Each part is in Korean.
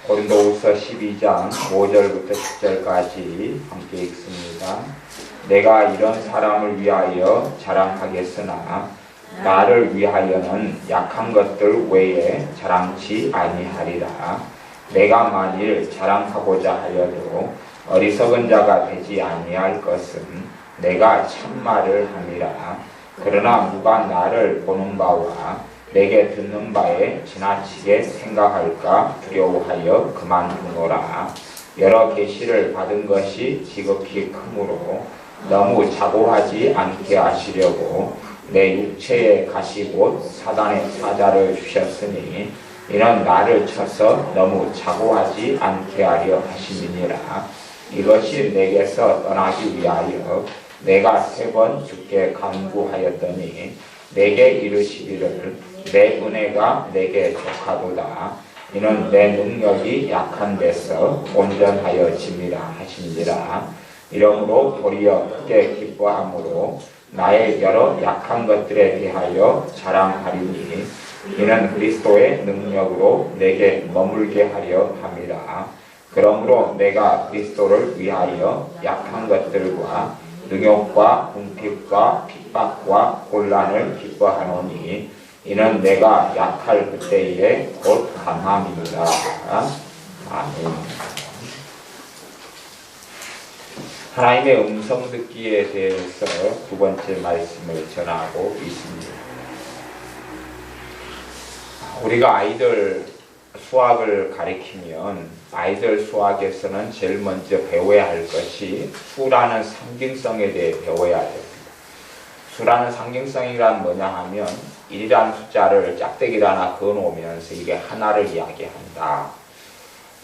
고린도후서 12장 5절부터 10절까지 함께 읽습니다. 내가 이런 사람을 위하여 자랑하겠으나 나를 위하여는 약한 것들 외에 자랑치 아니하리라. 내가 만일 자랑하고자 하여도 어리석은 자가 되지 아니할 것은 내가 참말을 함이라. 그러나 누가 나를 보는 바와 내게 듣는 바에 지나치게 생각할까 두려워하여 그만두노라. 여러 계시를 받은 것이 지극히 크므로 너무 자고하지 않게 하시려고 내 육체에 가시 곧 사단의 사자를 주셨으니 이는 나를 쳐서 너무 자고하지 않게 하려 하심이니라. 이것이 내게서 떠나기 위하여 내가 3번 주께 간구하였더니 내게 이르시기를 내 은혜가 내게 족하도다. 이는 내 능력이 약한 데서 온전하여 짐이라 하시니라. 이러므로 도리어 크게 기뻐함으로 나의 여러 약한 것들에 대하여 자랑하리니 이는 그리스도의 능력으로 내게 머물게 하려 함이라. 그러므로 내가 그리스도를 위하여 약한 것들과 능욕과 궁핍과 핍박과 곤란을 기뻐하노니 이는 내가 약할 그때에 곧 강함이니라. 아멘. 하나님의 음성 듣기에 대해서 2번째 말씀을 전하고 있습니다. 우리가 아이들 수학을 가리키면 아이들 수학에서는 제일 먼저 배워야 할 것이 수라는 상징성에 대해 배워야 됩니다. 수라는 상징성이란 뭐냐 하면 1이라는 숫자를 짝대기를 하나 그어놓으면서 이게 하나를 이야기한다.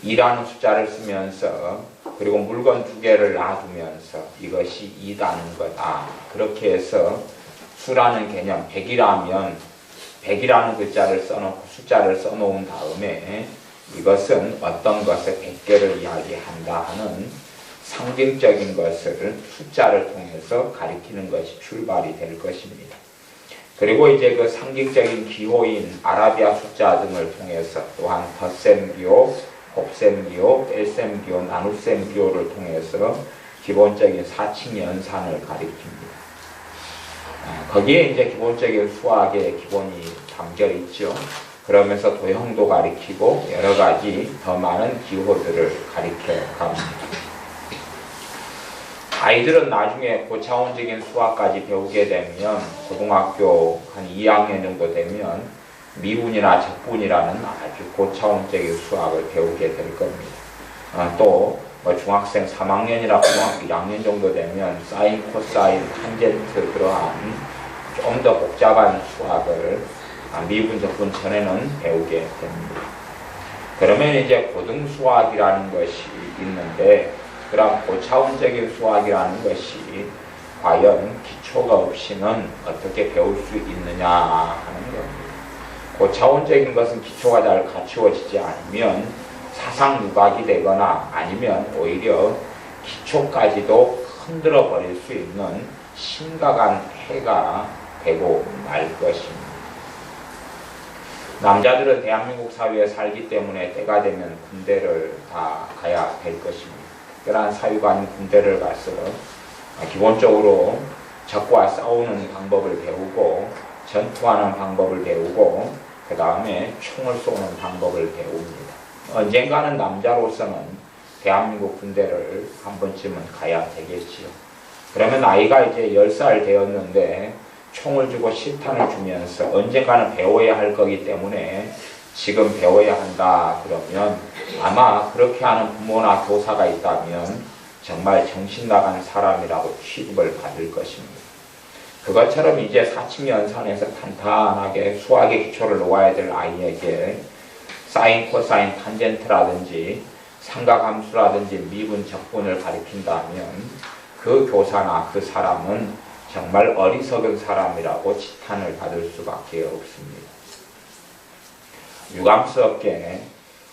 2라는 숫자를 쓰면서 그리고 물건 2개를 놔두면서 이것이 2라는 거다. 그렇게 해서 수라는 개념 100이라면 100이라는 글자를 써놓고 숫자를 써놓은 다음에 이것은 어떤 것의 100개를 이야기한다 하는 상징적인 것을 숫자를 통해서 가리키는 것이 출발이 될 것입니다. 그리고 이제 그 상징적인 기호인 아라비아 숫자 등을 통해서 또한 덧셈 기호, 곱셈 기호, 뺄셈 기호, 나눗셈 기호를 통해서 기본적인 사칙 연산을 가리킵니다. 거기에 이제 기본적인 수학의 기본이 담겨 있죠. 그러면서 도형도 가리키고 여러 가지 더 많은 기호들을 가리켜 갑니다. 아이들은 나중에 고차원적인 수학까지 배우게 되면 고등학교 한 2학년 정도 되면 미분이나 적분이라는 아주 고차원적인 수학을 배우게 될 겁니다. 또 중학생 3학년이나 고등학교 1학년 정도 되면 사인, 코사인, 탄젠트 그러한 좀 더 복잡한 수학을 미분, 적분 전에는 배우게 됩니다. 그러면 이제 고등수학이라는 것이 있는데 그런 고차원적인 수학이라는 것이 과연 기초가 없이는 어떻게 배울 수 있느냐 하는 겁니다. 고차원적인 것은 기초가 잘 갖추어지지 않으면 사상 누각이 되거나 아니면 오히려 기초까지도 흔들어 버릴 수 있는 심각한 해가 되고 말 것입니다. 남자들은 대한민국 사회에 살기 때문에 때가 되면 군대를 다 가야 될 것입니다. 특별한 사유가 아닌 군대를 가서 기본적으로 적과 싸우는 방법을 배우고 전투하는 방법을 배우고 그 다음에 총을 쏘는 방법을 배웁니다. 언젠가는 남자로서는 대한민국 군대를 한 번쯤은 가야 되겠지요. 그러면 나이가 이제 10살 되었는데 총을 주고 실탄을 주면서 언젠가는 배워야 할 거기 때문에 지금 배워야 한다 그러면 아마 그렇게 하는 부모나 교사가 있다면 정말 정신 나간 사람이라고 취급을 받을 것입니다. 그것처럼 이제 사칙연산에서 탄탄하게 수학의 기초를 놓아야 될 아이에게 사인, 코사인, 탄젠트라든지 삼각함수라든지 미분, 적분을 가리킨다면 그 교사나 그 사람은 정말 어리석은 사람이라고 지탄을 받을 수밖에 없습니다. 유감스럽게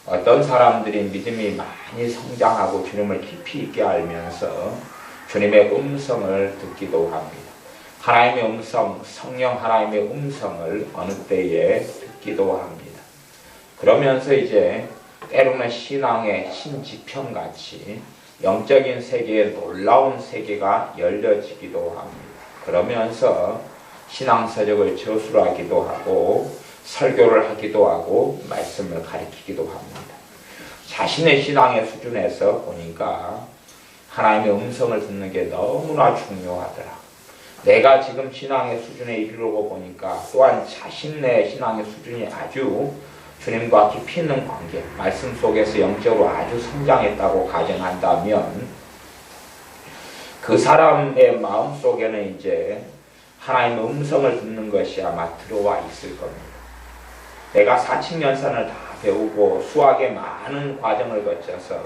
어떤 사람들이 믿음이 많이 성장하고 주님을 깊이 있게 알면서 주님의 음성을 듣기도 합니다. 하나님의 음성, 성령 하나님의 음성을 어느 때에 듣기도 합니다. 그러면서 이제 때로는 신앙의 신지평같이 영적인 세계에 놀라운 세계가 열려지기도 합니다. 그러면서 신앙서적을 저술하기도 하고 설교를 하기도 하고 말씀을 가르치기도 합니다. 자신의 신앙의 수준에서 보니까 하나님의 음성을 듣는 게 너무나 중요하더라. 내가 지금 신앙의 수준에 이르고 보니까 또한 자신의 신앙의 수준이 아주 주님과 깊이 있는 관계, 말씀 속에서 영적으로 아주 성장했다고 가정한다면 그 사람의 마음 속에는 이제 하나님의 음성을 듣는 것이 아마 들어와 있을 겁니다. 내가 사칙연산을 다 배우고 수학의 많은 과정을 거쳐서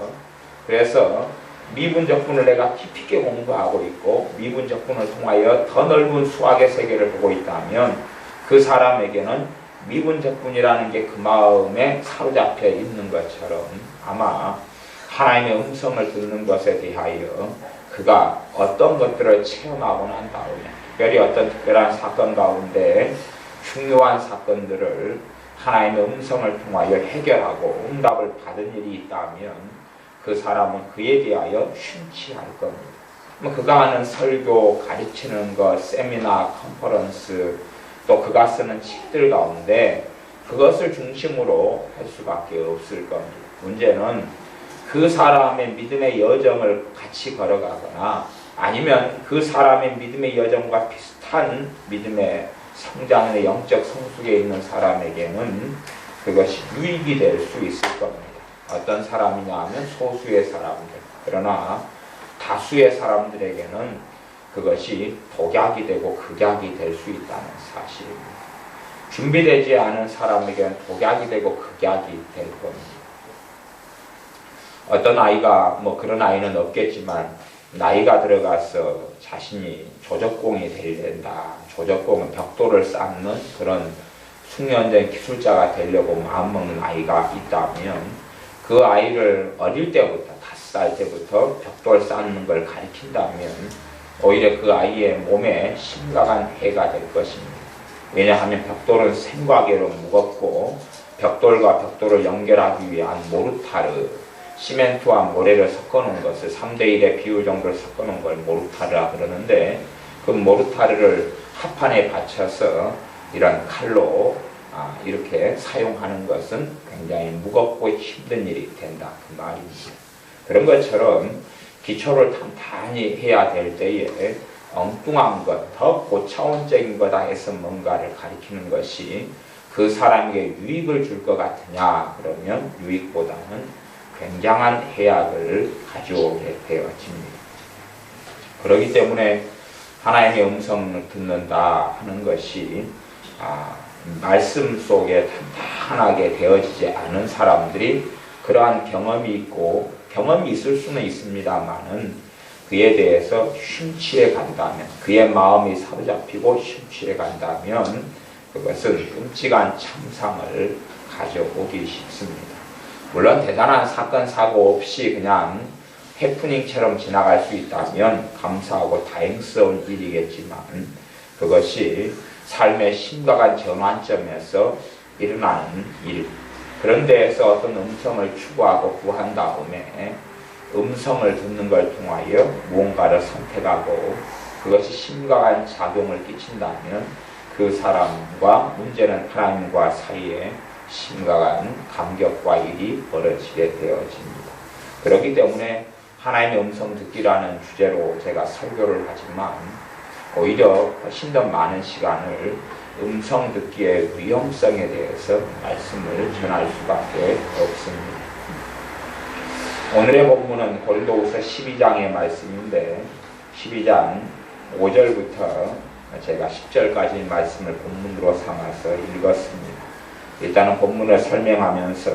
그래서 미분적분을 내가 깊이 있게 공부하고 있고 미분적분을 통하여 더 넓은 수학의 세계를 보고 있다면 그 사람에게는 미분적분이라는 게 그 마음에 사로잡혀 있는 것처럼 아마 하나님의 음성을 듣는 것에 대하여 그가 어떤 것들을 체험하고 난 다음에 특별히 어떤 특별한 사건 가운데 중요한 사건들을 하나님의 음성을 통하여 해결하고 응답을 받은 일이 있다면 그 사람은 그에 대하여 쉼취할 겁니다. 그가 하는 설교, 가르치는 것, 세미나, 컨퍼런스 또 그가 쓰는 책들 가운데 그것을 중심으로 할 수밖에 없을 겁니다. 문제는 그 사람의 믿음의 여정을 같이 걸어가거나 아니면 그 사람의 믿음의 여정과 비슷한 믿음의 성장의 영적 성숙에 있는 사람에게는 그것이 유익이 될 수 있을 겁니다. 어떤 사람이냐 하면 소수의 사람들. 그러나 다수의 사람들에게는 그것이 독약이 되고 극약이 될 수 있다는 사실입니다. 준비되지 않은 사람에게는 독약이 되고 극약이 될 겁니다. 어떤 아이가 그런 아이는 없겠지만 나이가 들어가서 자신이 조적공이 된다. 조적공은 벽돌을 쌓는 그런 숙련된 기술자가 되려고 마음먹는 아이가 있다면 그 아이를 어릴 때부터 5살 때부터 벽돌 쌓는 걸 가르친다면 오히려 그 아이의 몸에 심각한 해가 될 것입니다. 왜냐하면 벽돌은 생과계로 무겁고 벽돌과 벽돌을 연결하기 위한 모르타르, 시멘트와 모래를 섞어놓은 것을 3:1의 비율 정도를 섞어놓은 걸 모르타르라 그러는데 그 모르타르를 합판에 받쳐서 이런 칼로 이렇게 사용하는 것은 굉장히 무겁고 힘든 일이 된다 그 말입니다. 그런 것처럼 기초를 단단히 해야 될 때에 엉뚱한 것, 더 고차원적인 거다 해서 뭔가를 가리키는 것이 그 사람에게 유익을 줄 것 같으냐 그러면 유익보다는 굉장한 해악을 가져오게 되어집니다. 그렇기 때문에 하나님의 음성을 듣는다 하는 것이 말씀 속에 탄탄하게 되어지지 않은 사람들이 그러한 경험이 있고 경험이 있을 수는 있습니다만은 그에 대해서 쉼취해 간다면 그의 마음이 사로잡히고 쉼취해 간다면 그것은 끔찍한 참상을 가져오기 쉽습니다. 물론 대단한 사건 사고 없이 그냥 해프닝처럼 지나갈 수 있다면 감사하고 다행스러운 일이겠지만 그것이 삶의 심각한 전환점에서 일어나는 일 그런 데에서 어떤 음성을 추구하고 구한 다음에 음성을 듣는 걸 통하여 무언가를 선택하고 그것이 심각한 작용을 끼친다면 그 사람과 문제는 하나님과 사이에 심각한 감격과 일이 벌어지게 되어집니다. 그렇기 때문에 하나님의 음성 듣기라는 주제로 제가 설교를 하지만 오히려 훨씬 더 많은 시간을 음성 듣기의 위험성에 대해서 말씀을 전할 수밖에 없습니다. 오늘의 본문은 고린도후서 12장의 말씀인데 12장 5절부터 제가 10절까지 말씀을 본문으로 삼아서 읽었습니다. 일단은 본문을 설명하면서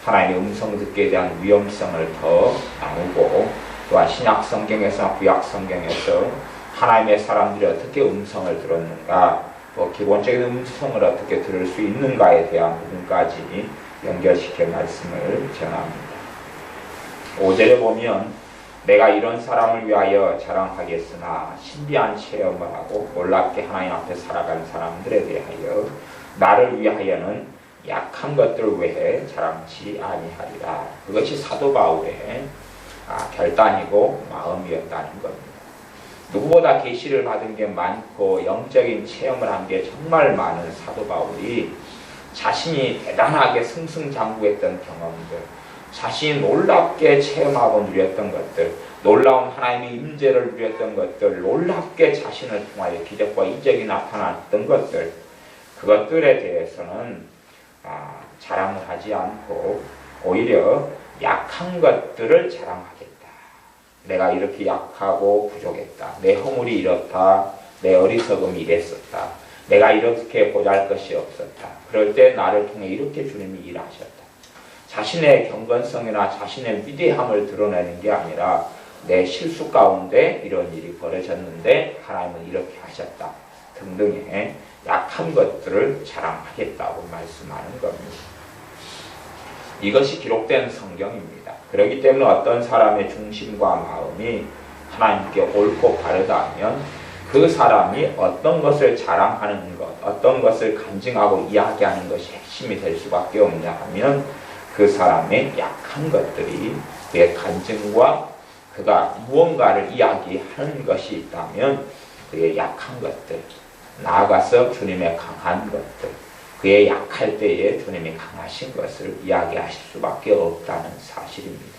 하나님의 음성 듣기에 대한 위험성을 더 나누고 또한 신약 성경에서 구약 성경에서 하나님의 사람들이 어떻게 음성을 들었는가 또 기본적인 음성을 어떻게 들을 수 있는가에 대한 부분까지 연결시켜 말씀을 전합니다. 5절에 보면 내가 이런 사람을 위하여 자랑하겠으나 신비한 체험을 하고 놀랍게 하나님 앞에 살아가는 사람들에 대하여 나를 위하여는 약한 것들 외에 자랑치 아니하리라. 그것이 사도 바울의 결단이고 마음이었다는 겁니다. 누구보다 계시를 받은 게 많고 영적인 체험을 한 게 정말 많은 사도 바울이 자신이 대단하게 승승장구했던 경험들, 자신이 놀랍게 체험하고 누렸던 것들, 놀라운 하나님의 임재를 누렸던 것들, 놀랍게 자신을 통하여 기적과 이적이 나타났던 것들, 그것들에 대해서는 자랑을 하지 않고 오히려 약한 것들을 자랑하겠다. 내가 이렇게 약하고 부족했다. 내 허물이 이렇다. 내 어리석음이 이랬었다. 내가 이렇게 보잘것이 없었다. 그럴 때 나를 통해 이렇게 주님이 일하셨다. 자신의 경건성이나 자신의 위대함을 드러내는 게 아니라 내 실수 가운데 이런 일이 벌어졌는데 하나님은 이렇게 하셨다 등등의 약한 것들을 자랑하겠다고 말씀하는 겁니다. 이것이 기록된 성경입니다. 그렇기 때문에 어떤 사람의 중심과 마음이 하나님께 옳고 바르다면 그 사람이 어떤 것을 자랑하는 것, 어떤 것을 간증하고 이야기하는 것이 핵심이 될 수밖에 없냐 하면 그 사람의 약한 것들이 그의 간증과 그가 무언가를 이야기하는 것이 있다면 그의 약한 것들, 나아가서 주님의 강한 것들, 그의 약할 때에 주님이 강하신 것을 이야기하실 수밖에 없다는 사실입니다.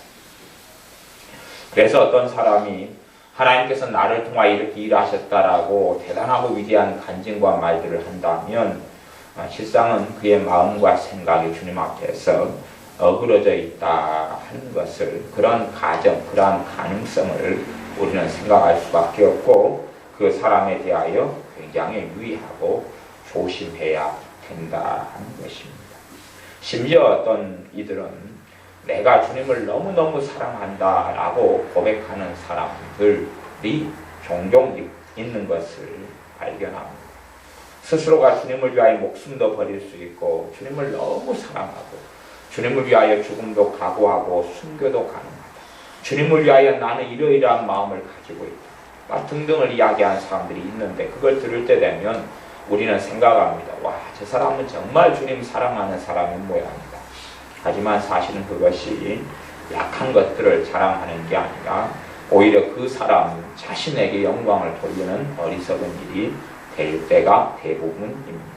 그래서 어떤 사람이 하나님께서 나를 통하여 이렇게 일하셨다라고 대단하고 위대한 간증과 말들을 한다면 실상은 그의 마음과 생각이 주님 앞에서 어그러져 있다 하는 것을, 그런 가정, 그러한 가능성을 우리는 생각할 수밖에 없고 그 사람에 대하여 굉장히 유의하고 조심해야 된다 하는 것입니다. 심지어 어떤 이들은 내가 주님을 너무너무 사랑한다 라고 고백하는 사람들이 종종 있는 것을 발견합니다. 스스로가 주님을 위하여 목숨도 버릴 수 있고 주님을 너무 사랑하고 주님을 위하여 죽음도 각오하고 순교도 가능하다. 주님을 위하여 나는 이러이러한 마음을 가지고 있다. 등등을 이야기하는 사람들이 있는데 그걸 들을 때 되면 우리는 생각합니다. 와, 저 사람은 정말 주님 사랑하는 사람인 모양이다. 하지만 사실은 그것이 약한 것들을 자랑하는 게 아니라 오히려 그 사람 자신에게 영광을 돌리는 어리석은 일이 될 때가 대부분입니다.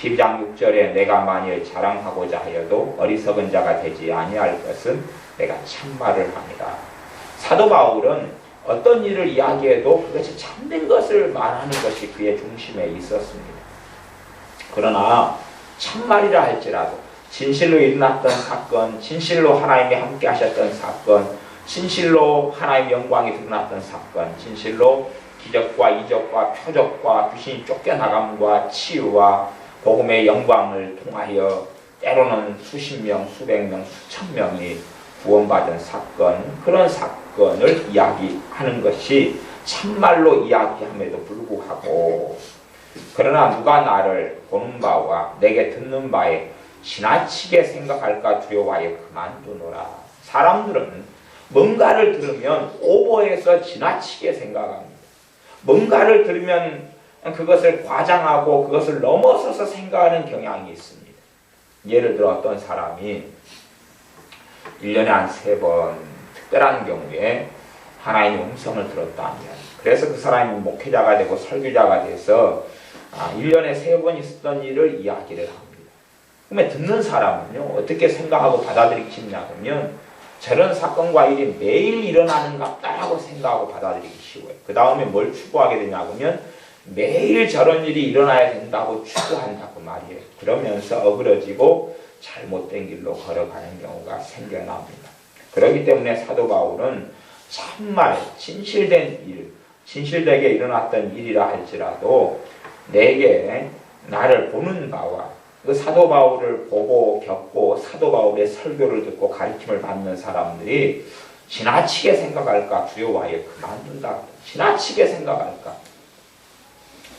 12장 6절에 내가 만일 자랑하고자 하여도 어리석은 자가 되지 아니할 것은 내가 참말을 합니다. 사도 바울은 어떤 일을 이야기해도 그것이 참된 것을 말하는 것이 그의 중심에 있었습니다. 그러나 참말이라 할지라도 진실로 일어났던 사건, 진실로 하나님이 함께 하셨던 사건, 진실로 하나님의 영광이 드러났던 사건, 진실로 기적과 이적과 표적과 귀신이 쫓겨나감과 치유와 복음의 영광을 통하여 때로는 수십 명, 수백 명, 수천 명이 구원받은 사건, 그런 사건을 이야기하는 것이 참말로 이야기함에도 불구하고 그러나 누가 나를 보는 바와 내게 듣는 바에 지나치게 생각할까 두려워하여 그만두노라. 사람들은 뭔가를 들으면 오버해서 지나치게 생각합니다. 뭔가를 들으면 그것을 과장하고 그것을 넘어서서 생각하는 경향이 있습니다. 예를 들어 어떤 사람이 1년에 한 3번 특별한 경우에 하나님의 음성을 들었다면 그래서 그 사람이 목회자가 되고 설교자가 돼서 1년에 3번 있었던 일을 이야기를 합니다. 그러면 듣는 사람은요 어떻게 생각하고 받아들이기 쉽냐 그러면 저런 사건과 일이 매일 일어나는 것 같다고 생각하고 받아들이기 쉬워요. 그 다음에 뭘 추구하게 되냐 그러면 매일 저런 일이 일어나야 된다고 추구한다고 말이에요. 그러면서 어그러지고 잘못된 길로 걸어가는 경우가 생겨납니다. 그렇기 때문에 사도 바울은 참말, 진실된 일, 진실되게 일어났던 일이라 할지라도 내게 나를 보는 바와 그 사도 바울을 보고 겪고 사도 바울의 설교를 듣고 가르침을 받는 사람들이 지나치게 생각할까 두려워하여 그만둔다. 지나치게 생각할까.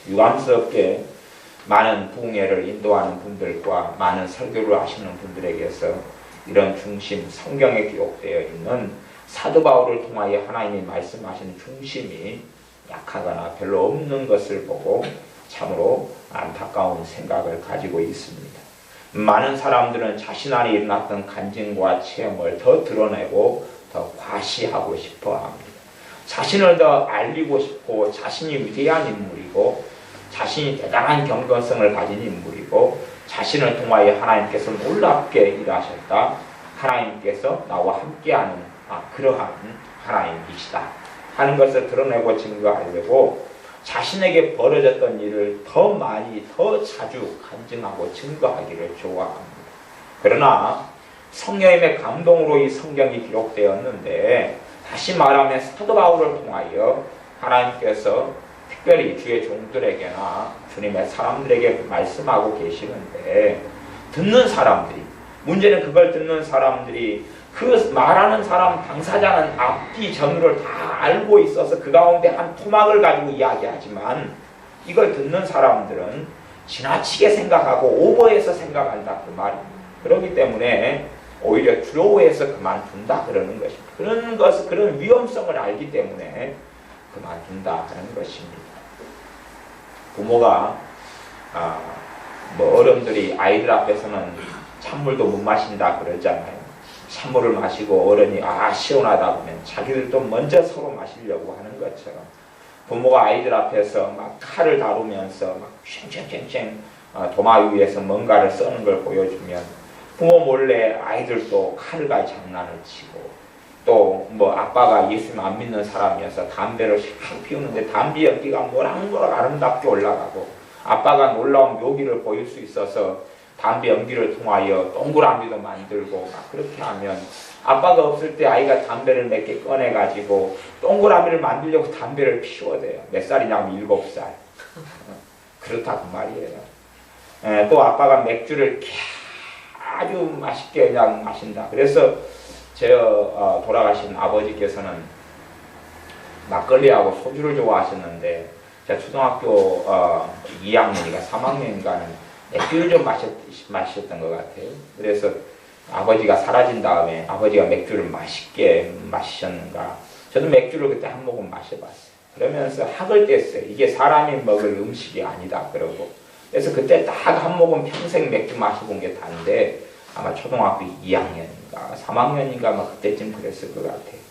유감스럽게 많은 부흥회를 인도하는 분들과 많은 설교를 하시는 분들에게서 이런 중심, 성경에 기록되어 있는 사도 바울을 통하여 하나님이 말씀하시는 중심이 약하거나 별로 없는 것을 보고 참으로 안타까운 생각을 가지고 있습니다. 많은 사람들은 자신 안에 일어났던 간증과 체험을 더 드러내고 더 과시하고 싶어 합니다. 자신을 더 알리고 싶고 자신이 위대한 인물이고 자신이 대단한 경건성을 가진 인물이고 자신을 통하여 하나님께서 놀랍게 일하셨다. 하나님께서 나와 함께하는 그러한 하나님이시다 하는 것을 드러내고 증거하려고 자신에게 벌어졌던 일을 더 많이 더 자주 간증하고 증거하기를 좋아합니다. 그러나 성령님의 감동으로 이 성경이 기록되었는데 다시 말하면 사도 바울을 통하여 하나님께서 특별히 주의 종들에게나 주님의 사람들에게 말씀하고 계시는데 듣는 사람들이 문제는 그걸 듣는 사람들이 그 말하는 사람 당사자는 앞뒤 전후를 다 알고 있어서 그 가운데 한 토막을 가지고 이야기하지만 이걸 듣는 사람들은 지나치게 생각하고 오버해서 생각한다 그 말입니다. 그렇기 때문에 오히려 두려워해서 그만둔다 그러는 것입니다. 그런 위험성을 알기 때문에 그만둔다 하는 것입니다. 부모가 어른들이 아이들 앞에서는 찬물도 못 마신다 그러잖아요. 찬물을 마시고 어른이 시원하다 보면 자기들도 먼저 서로 마시려고 하는 것처럼 부모가 아이들 앞에서 막 칼을 다루면서 막 쉥쉥쉥쉥 도마 위에서 뭔가를 써는 걸 보여주면 부모 몰래 아이들도 칼을 가지고 장난을 치고 또 아빠가 예수님 안 믿는 사람이어서 담배를 샥 피우는데 담배 연기가 모락모락 아름답게 올라가고 아빠가 놀라운 묘기를 보일 수 있어서 담배 연기를 통하여 동그라미도 만들고 막 그렇게 하면 아빠가 없을 때 아이가 담배를 몇 개 꺼내가지고 동그라미를 만들려고 담배를 피워대요. 몇 살이냐면 7살. 그렇다 그 말이에요. 또 아빠가 맥주를 아주 맛있게 그냥 마신다. 그래서 돌아가신 아버지께서는 막걸리하고 소주를 좋아하셨는데 제가 초등학교 2학년인가 3학년인가는 맥주를 좀 마셨던 것 같아요. 그래서 아버지가 사라진 다음에 아버지가 맥주를 맛있게 마시셨는가. 저도 맥주를 그때 한 모금 마셔봤어요. 그러면서 학을 뗐어요. 이게 사람이 먹을 음식이 아니다 그러고. 그래서 그때 딱 한 모금 평생 맥주 마셔본 게 다인데 아마 초등학교 2학년인가 3학년인가 그때쯤 그랬을 것 같아요.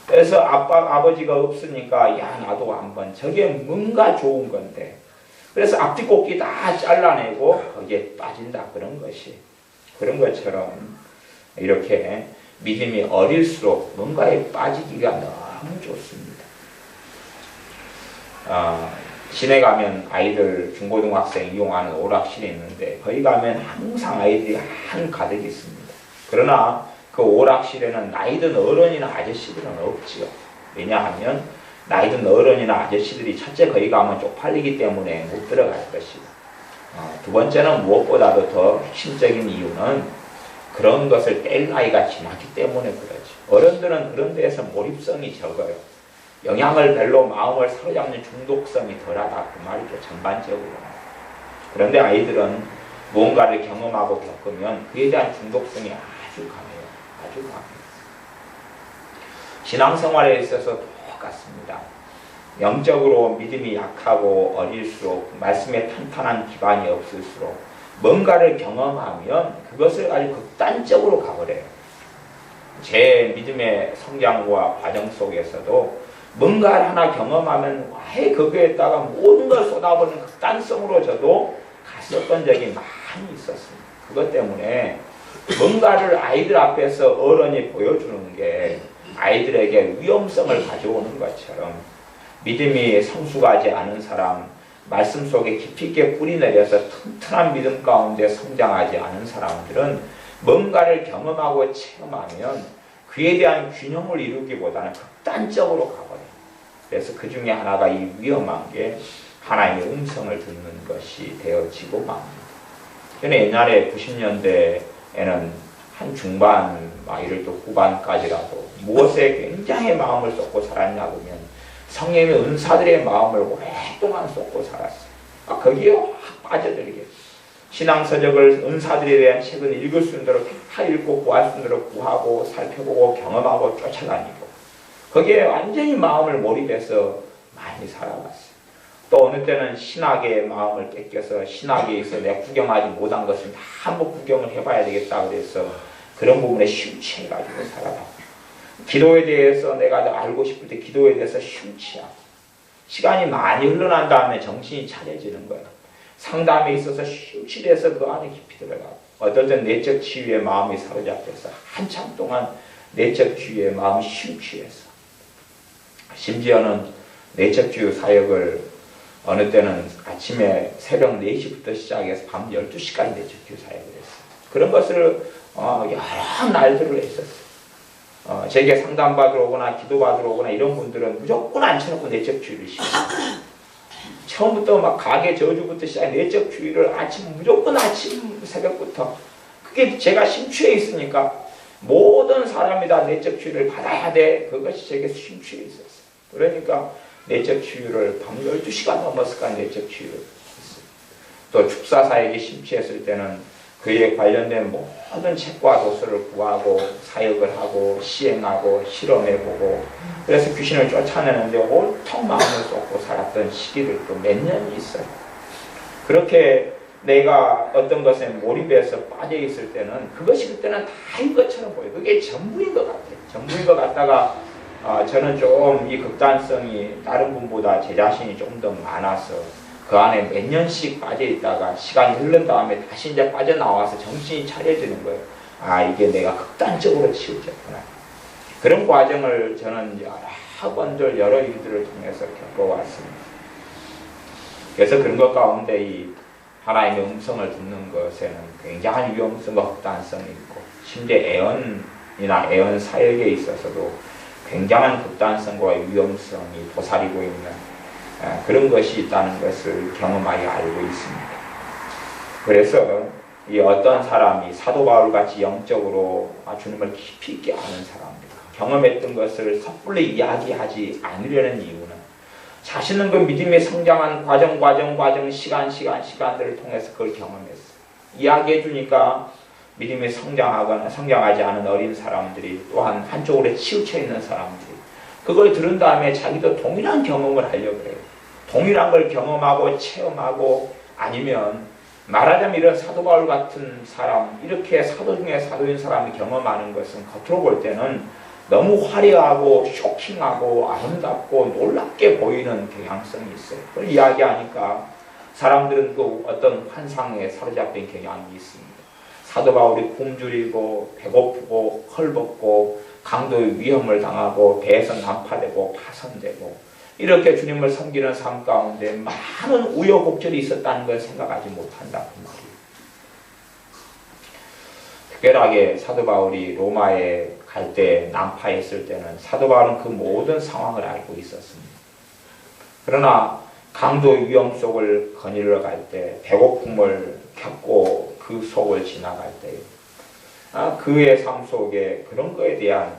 그래서 아버지가 없으니까 나도 한번 저게 뭔가 좋은 건데 그래서 앞뒤 꼭지 다 잘라내고 거기에 빠진다 그런 것처럼 이렇게 믿음이 어릴수록 뭔가에 빠지기가 너무 좋습니다. 시내 가면 아이들 중고등학생 이용하는 오락실이 있는데 거기 가면 항상 아이들이 한가득 있습니다. 그러나 그 오락실에는 나이든 어른이나 아저씨들은 없지요. 왜냐하면 나이든 어른이나 아저씨들이 첫째 거기 가면 쪽팔리기 때문에 못 들어갈 것이고 두 번째는 무엇보다도 더 핵심적인 이유는 그런 것을 뗄 나이가 지났기 때문에 그러죠. 어른들은 그런 데에서 몰입성이 적어요. 영향을 별로 마음을 사로잡는 중독성이 덜하다 그 말이죠. 전반적으로. 그런데 아이들은 무언가를 경험하고 겪으면 그에 대한 중독성이 아주 강해요. 아주 강해요. 신앙생활에 있어서 똑같습니다. 영적으로 믿음이 약하고 어릴수록 말씀에 탄탄한 기반이 없을수록 뭔가를 경험하면 그것을 아주 극단적으로 가버려요. 제 믿음의 성장과 과정 속에서도 뭔가를 하나 경험하면 아예 거기에다가 모든 걸 쏟아버리는 극단성으로 저도 갔었던 적이 많이 있었습니다. 그것 때문에 뭔가를 아이들 앞에서 어른이 보여주는 게 아이들에게 위험성을 가져오는 것처럼 믿음이 성숙하지 않은 사람, 말씀 속에 깊이 있게 뿌리 내려서 튼튼한 믿음 가운데 성장하지 않은 사람들은 뭔가를 경험하고 체험하면 그에 대한 균형을 이루기보다는 극단적으로 가버려요. 그래서 그 중에 하나가 이 위험한 게 하나님의 음성을 듣는 것이 되어지고 맙니다. 저는 옛날에 90년대에는 한 중반, 이럴 때 후반까지라도 무엇에 굉장히 마음을 쏟고 살았냐 보면 성령의 은사들의 마음을 오랫동안 쏟고 살았어요. 거기에 확 빠져들게. 신앙서적을 은사들에 대한 책은 읽을 수 있는 대로 다 읽고 구할 수 있는 대로 구하고 살펴보고 경험하고 쫓아다니고 거기에 완전히 마음을 몰입해서 많이 살아왔어요. 또 어느 때는 신학의 마음을 뺏겨서 신학에 있어 내가 구경하지 못한 것을 다 한번 구경을 해봐야 되겠다 그래서 그런 부분에 심취해가지고 살아가고, 기도에 대해서 내가 알고 싶을 때 기도에 대해서 심취하고, 시간이 많이 흘러난 다음에 정신이 차려지는 거예요. 상담에 있어서 심취돼서 그 안에 깊이 들어가고, 어떨 땐 내적 치유에 마음이 사로잡혀서 한참 동안 내적 치유에 마음이 심취해서, 심지어는 내적 치유 사역을 어느 때는 아침에 새벽 4시부터 시작해서 밤 12시까지 내적 치유 사역을 했어요. 그런 것을 여러 날들을 했었어요. 제게 상담받으러 오거나 기도받으러 오거나 이런 분들은 무조건 앉혀놓고 내적 치유를 시켜요. 처음부터 막 가게 저주부터 시작해 내적 치유를 무조건 아침 새벽부터, 그게 제가 심취해 있으니까 모든 사람이 다 내적 치유를 받아야 돼. 그것이 제게 심취해 있었어요. 그러니까 내적 치유를 밤 12시간 넘었을까 내적 치유를 했어요. 또 축사 사역에 심취했을 때는 그에 관련된 모든 책과 도서를 구하고 사역을 하고 시행하고 실험해보고, 그래서 귀신을 쫓아내는데 온통 마음을 쏟고 살았던 시기를 또 몇 년이 있어요. 그렇게 내가 어떤 것에 몰입해서 빠져있을 때는 그것이 그때는 다인 것처럼 보여요. 그게 전부인 것 같아요. 전부인 것 같다가 저는 좀 이 극단성이 다른 분보다 제 자신이 좀 더 많아서 그 안에 몇 년씩 빠져있다가 시간이 흐른 다음에 다시 이제 빠져나와서 정신이 차려지는 거예요. 이게 내가 극단적으로 치우쳤구나. 그런 과정을 저는 여러 번들 여러 일들을 통해서 겪어왔습니다. 그래서 그런 것 가운데 이 하나님의 음성을 듣는 것에는 굉장한 위험성과 극단성이 있고, 심지어 애언이나 애언 사역에 있어서도 굉장한 극단성과 위험성이 도사리고 있는 그런 것이 있다는 것을 경험하여 알고 있습니다. 그래서 이 어떤 사람이 사도 바울같이 영적으로 주님을 깊이 있게 아는 사람입니다. 경험했던 것을 섣불리 이야기하지 않으려는 이유는 자신은 그 믿음이 성장한 과정 시간들을 통해서 그걸 경험했어요. 이야기해 주니까 믿음이 성장하지 않은 어린 사람들이, 또한 한쪽으로 치우쳐 있는 사람들이 그걸 들은 다음에 자기도 동일한 경험을 하려고 해요. 동일한 걸 경험하고 체험하고, 아니면 말하자면 이런 사도 바울 같은 사람, 이렇게 사도 중에 사도인 사람이 경험하는 것은 겉으로 볼 때는 너무 화려하고 쇼킹하고 아름답고 놀랍게 보이는 경향성이 있어요. 그걸 이야기하니까 사람들은 그 어떤 환상에 사로잡힌 경향이 있습니다. 사도 바울이 굶주리고 배고프고 헐벗고 강도의 위험을 당하고 배에서 난파되고 파손되고 이렇게 주님을 섬기는 삶 가운데 많은 우여곡절이 있었다는 걸 생각하지 못한다 그 말이에요. 특별하게 사도 바울이 로마에 갈 때 난파했을 때는 사도 바울은 그 모든 상황을 알고 있었습니다. 그러나 강도의 위험 속을 거닐러 갈 때, 배고픔을 겪고 그 속을 지나갈 때 그의 삶 속에 그런 거에 대한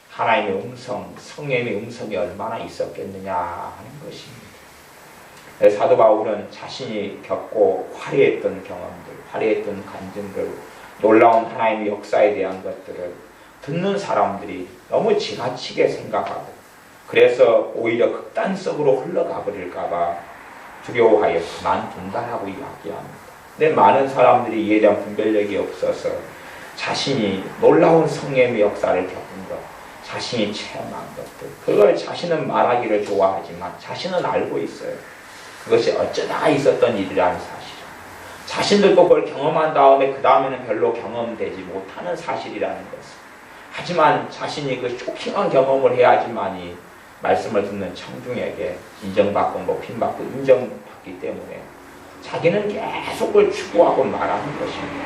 하나님의 음성, 성령의 음성이 얼마나 있었겠느냐 하는 것입니다. 사도 바울은 자신이 겪고 화려했던 경험들, 화려했던 간증들, 놀라운 하나님의 역사에 대한 것들을 듣는 사람들이 너무 지나치게 생각하고, 그래서 오히려 극단적으로 흘러가 버릴까봐 두려워하여 그만둔다라고 이야기합니다. 근데 많은 사람들이 이에 대한 분별력이 없어서 자신이 놀라운 성령의 역사를 겪은 것, 자신이 체험한 것들, 그걸 자신은 말하기를 좋아하지만 자신은 알고 있어요. 그것이 어쩌다가 있었던 일이라는 사실을. 자신들도 그걸 경험한 다음에 그 다음에는 별로 경험되지 못하는 사실이라는 것을. 하지만 자신이 그 쇼킹한 경험을 해야지만이 말씀을 듣는 청중에게 인정받고 높임받고 인정받기 때문에 자기는 계속 그걸 추구하고 말하는 것입니다.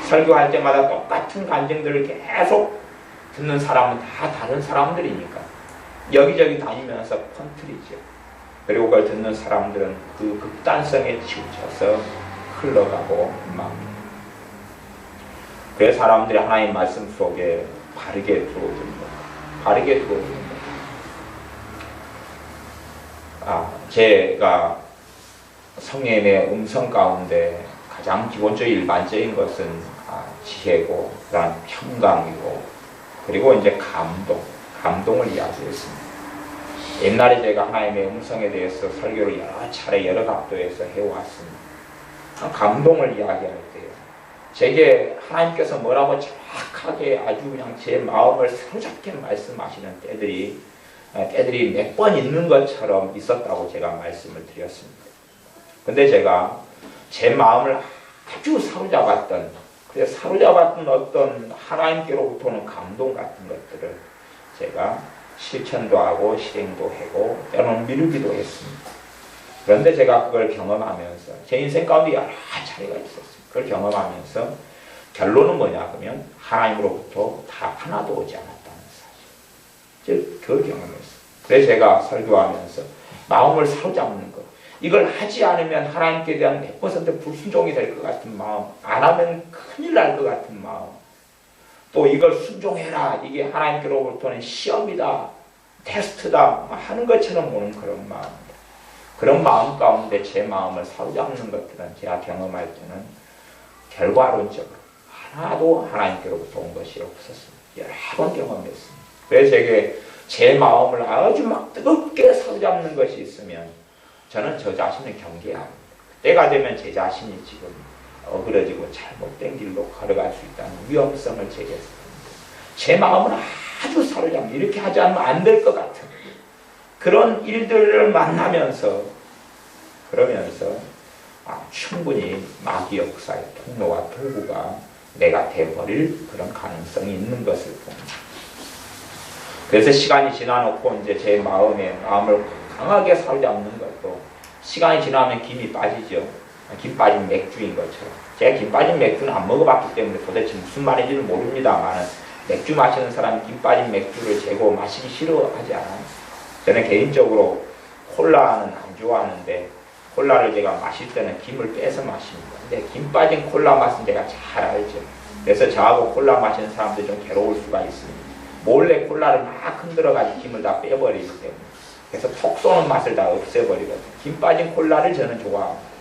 설교할 때마다 똑같은 간증들을 계속 듣는 사람은 다 다른 사람들이니까 여기저기 다니면서 컨트리죠. 그리고 그걸 듣는 사람들은 그 극단성에 치우쳐서 흘러가고 맙니다. 그래서 사람들이 하나님 말씀 속에 바르게 들어오는 것. 제가 성령의 음성 가운데 가장 기본적인 일반적인 것은 지혜고, 그다음 평강이고, 그리고 이제 감동을 이야기했습니다. 옛날에 제가 하나님의 음성에 대해서 설교를 여러 차례 여러 각도에서 해왔습니다. 감동을 이야기할 때요, 제게 하나님께서 뭐라고 정확하게 아주 그냥 제 마음을 사로잡게 말씀하시는 때들이 몇 번 있는 것처럼 있었다고 제가 말씀을 드렸습니다. 근데 제가 제 마음을 아주 사로잡았던 어떤 하나님께로부터는 감동 같은 것들을 제가 실천도 하고 실행도 하고 때로는 미루기도 했습니다. 그런데 제가 그걸 경험하면서 제 인생 가운데 여러 차례가 있었습니다. 그걸 경험하면서 결론은 뭐냐 그러면 하나님으로부터 다 하나도 오지 않았다는 사실. 그걸 경험했어요. 그래서 제가 설교하면서 마음을 사로잡는 것, 이걸 하지 않으면 하나님께 대한 100% 불순종이 될 것 같은 마음, 안 하면 큰일 날 것 같은 마음, 또 이걸 순종해라, 이게 하나님께로부터는 시험이다, 테스트다 하는 것처럼 오는 그런 마음, 그런 마음 가운데 제 마음을 사로잡는 것들은 제가 경험할 때는 결과론적으로 하나도 하나님께로부터 온 것이 없었습니다. 여러 번 경험했습니다. 그래서 제게 제 마음을 아주 막 뜨겁게 사로잡는 것이 있으면 저는 저 자신을 경계합니다. 때가 되면 제 자신이 지금 어그러지고 잘못된 길로 걸어갈 수 있다는 위험성을 제기했습니다. 제 마음을 아주 사로잡는, 이렇게 하지 않으면 안 될 것 같은 그런 일들을 만나면서 그러면서 충분히 마귀 역사의 통로와 도구가 내가 돼버릴 그런 가능성이 있는 것을 봅니다. 그래서 시간이 지나놓고 이제 제 마음을 강하게 사로잡는 것도 시간이 지나면 김이 빠지죠. 김 빠진 맥주인 것처럼. 제가 김 빠진 맥주는 안 먹어봤기 때문에 도대체 무슨 말인지는 모릅니다만 맥주 마시는 사람이 김 빠진 맥주를 재고 마시기 싫어하지 않아요. 저는 개인적으로 콜라는 안 좋아하는데 콜라를 제가 마실 때는 김을 빼서 마십니다. 근데 김 빠진 콜라 맛은 제가 잘 알죠. 그래서 저하고 콜라 마시는 사람들이 좀 괴로울 수가 있습니다. 몰래 콜라를 막 흔들어가지고 김을 다 빼버리기 때문에. 그래서 톡 쏘는 맛을 다 없애버리거든요. 김 빠진 콜라를 저는 좋아합니다.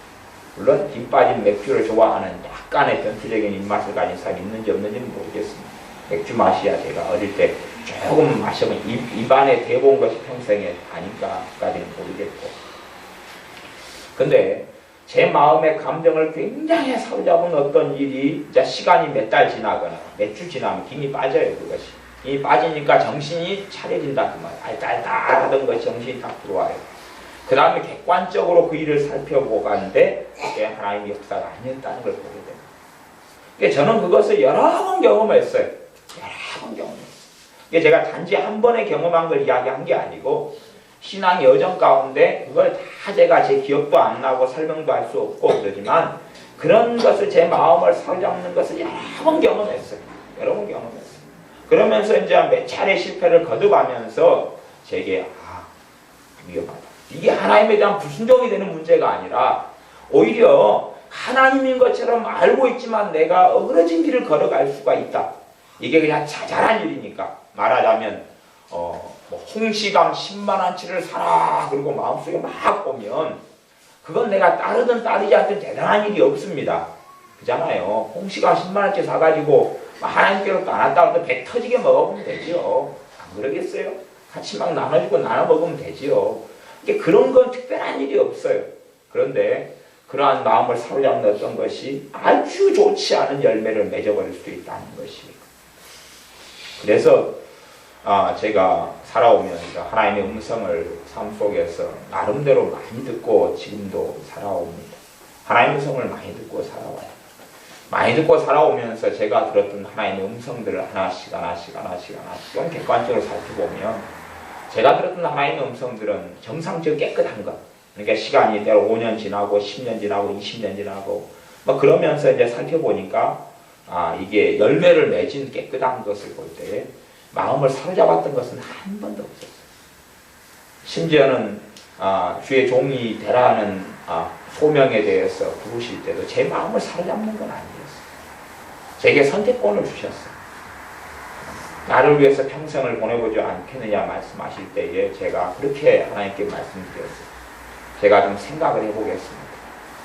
물론 김 빠진 맥주를 좋아하는 약간의 변태적인 입맛을 가진 사람이 있는지 없는지는 모르겠습니다. 맥주 맛이야 제가 어릴 때 조금 마시면 입안에 대본 것이 평생에 아닌가까지는 모르겠고. 근데 제 마음의 감정을 굉장히 사로잡은 어떤 일이 이제 시간이 몇 달 지나거나 몇 주 지나면 김이 빠져요. 그것이. 이 빠지니까 정신이 차려진다 그 말. 알딸딸하던 것이 정신이 딱 들어와요. 그 다음에 객관적으로 그 일을 살펴보고 가는데 그게 하나님의 역사가 아니었다는 걸 보게 됩니다. 그러니까 저는 그것을 여러 번 경험했어요. 여러 번 경험했어요. 그러니까 제가 단지 한 번에 경험한 걸 이야기한 게 아니고 신앙 여정 가운데 그걸 다 제가 제 기억도 안 나고 설명도 할 수 없고 그러지만 그런 것을 제 마음을 사로잡는 것을 여러 번 경험했어요. 여러 번 경험했어요. 그러면서 이제 몇 차례 실패를 거듭하면서 제게 위험하다. 이게 하나님에 대한 불순종이 되는 문제가 아니라 오히려 하나님인 것처럼 알고 있지만 내가 어그러진 길을 걸어갈 수가 있다. 이게 그냥 자잘한 일이니까 말하자면 홍시감 10만원치를 사라 그리고 마음속에 막 보면 그건 내가 따르든 따르지 않든 대단한 일이 없습니다. 그잖아요. 홍시감 10만원치 사가지고 하나님께로부터 안 왔다고 해도 배 터지게 먹어보면 되지요. 안 그러겠어요? 같이 막 나눠주고 나눠 먹으면 되지요. 그런 건 특별한 일이 없어요. 그런데 그러한 마음을 사로잡는 어떤 것이 아주 좋지 않은 열매를 맺어버릴 수도 있다는 것이. 그래서 제가 살아오면서 하나님의 음성을 삶 속에서 나름대로 많이 듣고 지금도 살아옵니다. 하나님의 음성을 많이 듣고 살아와요. 많이 듣고 살아오면서 제가 들었던 하나님의 음성들을 하나씩 좀 객관적으로 살펴보면 제가 들었던 하나님의 음성들은 정상적으로 깨끗한 것. 그러니까 시간이 때로 5년 지나고 10년 지나고 20년 지나고 그러면서 이제 살펴보니까 이게 열매를 맺은 깨끗한 것을 볼 때 마음을 사로잡았던 것은 한 번도 없었어요. 심지어는 주의 종이 되라는 소명에 대해서 부르실 때도 제 마음을 사로잡는 건 아니었어요. 제게 선택권을 주셨어요. 나를 위해서 평생을 보내보지 않겠느냐 말씀하실 때에 제가 그렇게 하나님께 말씀드렸어요. 제가 좀 생각을 해보겠습니다.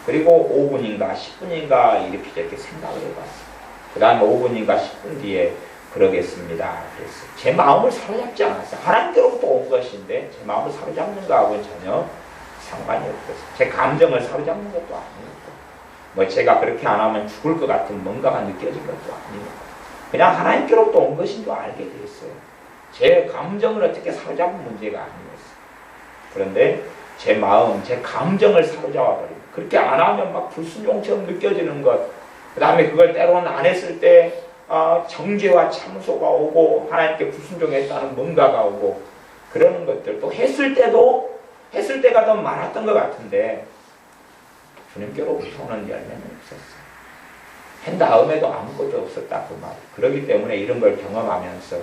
그리고 5분인가 10분인가 이렇게 생각을 해봤어요. 그 다음에 5분인가 10분 뒤에 그러겠습니다. 그래서 제 마음을 사로잡지 않았어요. 하나님께로부터 온 것인데 제 마음을 사로잡는 거하고는 전혀 상관이 없었어요. 제 감정을 사로잡는 것도 아니었고, 뭐 제가 그렇게 안 하면 죽을 것 같은 뭔가가 느껴진 것도 아니고, 그냥 하나님께로부터 온 것인 줄 알게 됐어요. 제 감정을 어떻게 사로잡은 문제가 아니었어요. 그런데 제 마음, 제 감정을 사로잡아버리고, 그렇게 안 하면 막 불순종처럼 느껴지는 것, 그 다음에 그걸 때로는 안 했을 때 정죄와 참소가 오고 하나님께 불순종했다는 뭔가가 오고 그러는 것들, 또 했을 때가 더 많았던 것 같은데 주님께로부터 오는 열매는 없었어요. 한 다음에도 아무것도 없었다 그 말. 그렇기 때문에 이런 걸 경험하면서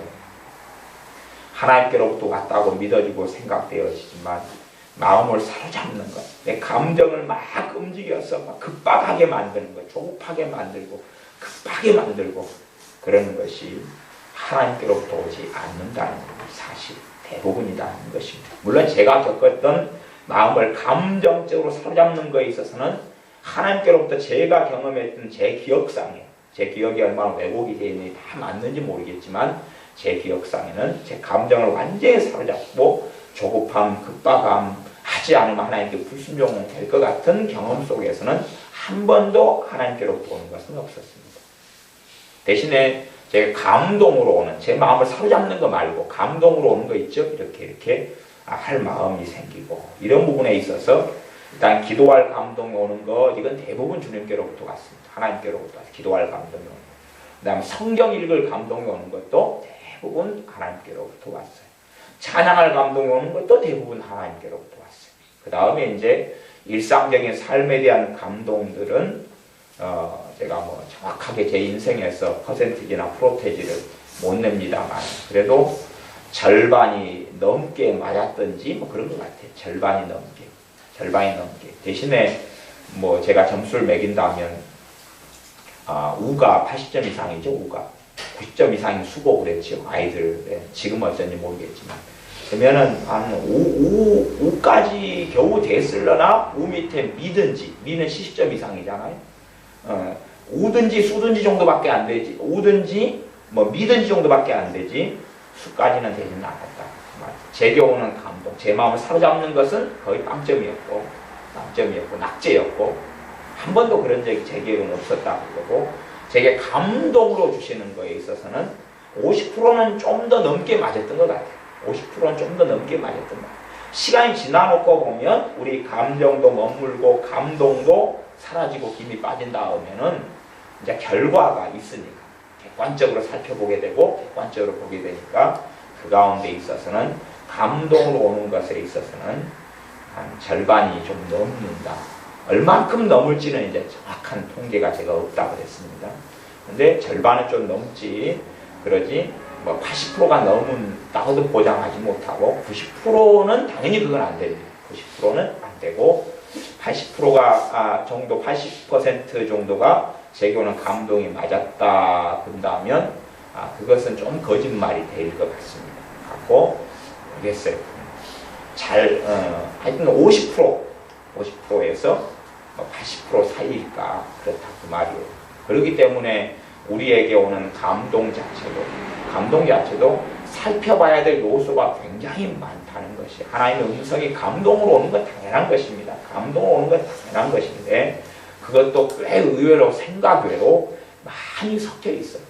하나님께로부터 왔다고 믿어지고 생각되어지지만 마음을 사로잡는 것, 내 감정을 막 움직여서 막 급박하게 만드는 것, 조급하게 만들고 급하게 만들고 그러는 것이 하나님께로부터 오지 않는다는 사실, 대부분이라는 것입니다. 물론 제가 겪었던 마음을 감정적으로 사로잡는 것에 있어서는 하나님께로부터 제가 경험했던 제 기억상에, 제 기억이 얼마나 왜곡이 되어 있는지 다 맞는지 모르겠지만 제 기억상에는 제 감정을 완전히 사로잡고 조급함, 급박함 하지 않으면 하나님께 불순종될 것 같은 경험 속에서는 한 번도 하나님께로부터 오는 것은 없었습니다. 대신에 제가 감동으로 오는, 제 마음을 사로잡는 거 말고 감동으로 오는 거 있죠? 이렇게 할 마음이 생기고, 이런 부분에 있어서 일단 기도할 감동이 오는 것, 이건 대부분 주님께로부터 왔습니다. 하나님께로부터 기도할 감동이 오는 것. 그 다음에 성경 읽을 감동이 오는 것도 대부분 하나님께로부터 왔어요. 찬양할 감동이 오는 것도 대부분 하나님께로부터 왔어요. 그 다음에 이제 일상적인 삶에 대한 감동들은 제가 뭐 정확하게 제 인생에서 퍼센티지나 프로테지를 못 냅니다만 그래도 절반이 넘게 맞았던지 뭐 그런 것 같아요. 절반이 넘게. 대신에 뭐 제가 점수를 매긴다면 우가 80점 이상이죠. 우가 90점 이상이 수고 그랬죠. 아이들. 지금 어쩐지 모르겠지만. 그러면은 한 우까지 겨우 됐을려나 우 밑에 미든지, 미는 70점 이상이잖아요. 우든지 수든지 정도밖에 안 되지. 우든지 뭐 미든지 정도밖에 안 되지. 수까지는 되지는 않았다. 제 경우는 감동, 제 마음을 사로잡는 것은 거의 빵점이었고 낙제였고 한 번도 그런 적이 제 기억은 없었다고 그러고, 제게 감동으로 주시는 거에 있어서는 50%는 좀 더 넘게 맞았던 것 같아요. 50%는 좀 더 넘게 맞았던 것 같아요. 시간이 지나놓고 보면 우리 감정도 머물고 감동도 사라지고 힘이 빠진 다음에는 이제 결과가 있으니까 객관적으로 살펴보게 되고 객관적으로 보게 되니까 그 가운데 있어서는 감동으로 오는 것에 있어서는 한 절반이 좀 넘는다. 얼만큼 넘을지는 이제 정확한 통계가 제가 없다고 그랬습니다. 근데 절반은 좀 넘지, 그러지 뭐 80%가 넘은다고도 보장하지 못하고 90%는 당연히 그건 안 됩니다. 90%는 안 되고 80%가 정도 80% 정도가 제 경우는 감동이 맞았다 본다면 그것은 좀 거짓말이 될 것 같습니다. 갖고 모르겠어요. 하여튼 50%에서 80% 사이일까 그렇다 그 말이에요. 그렇기 때문에 우리에게 오는 감동 자체도 살펴봐야 될 요소가 굉장히 많다는 것이, 하나님의 음성이 감동으로 오는 건 당연한 것입니다. 감동으로 오는 건 당연한 것인데 그것도 꽤 의외로 생각 외로 많이 섞여 있어요.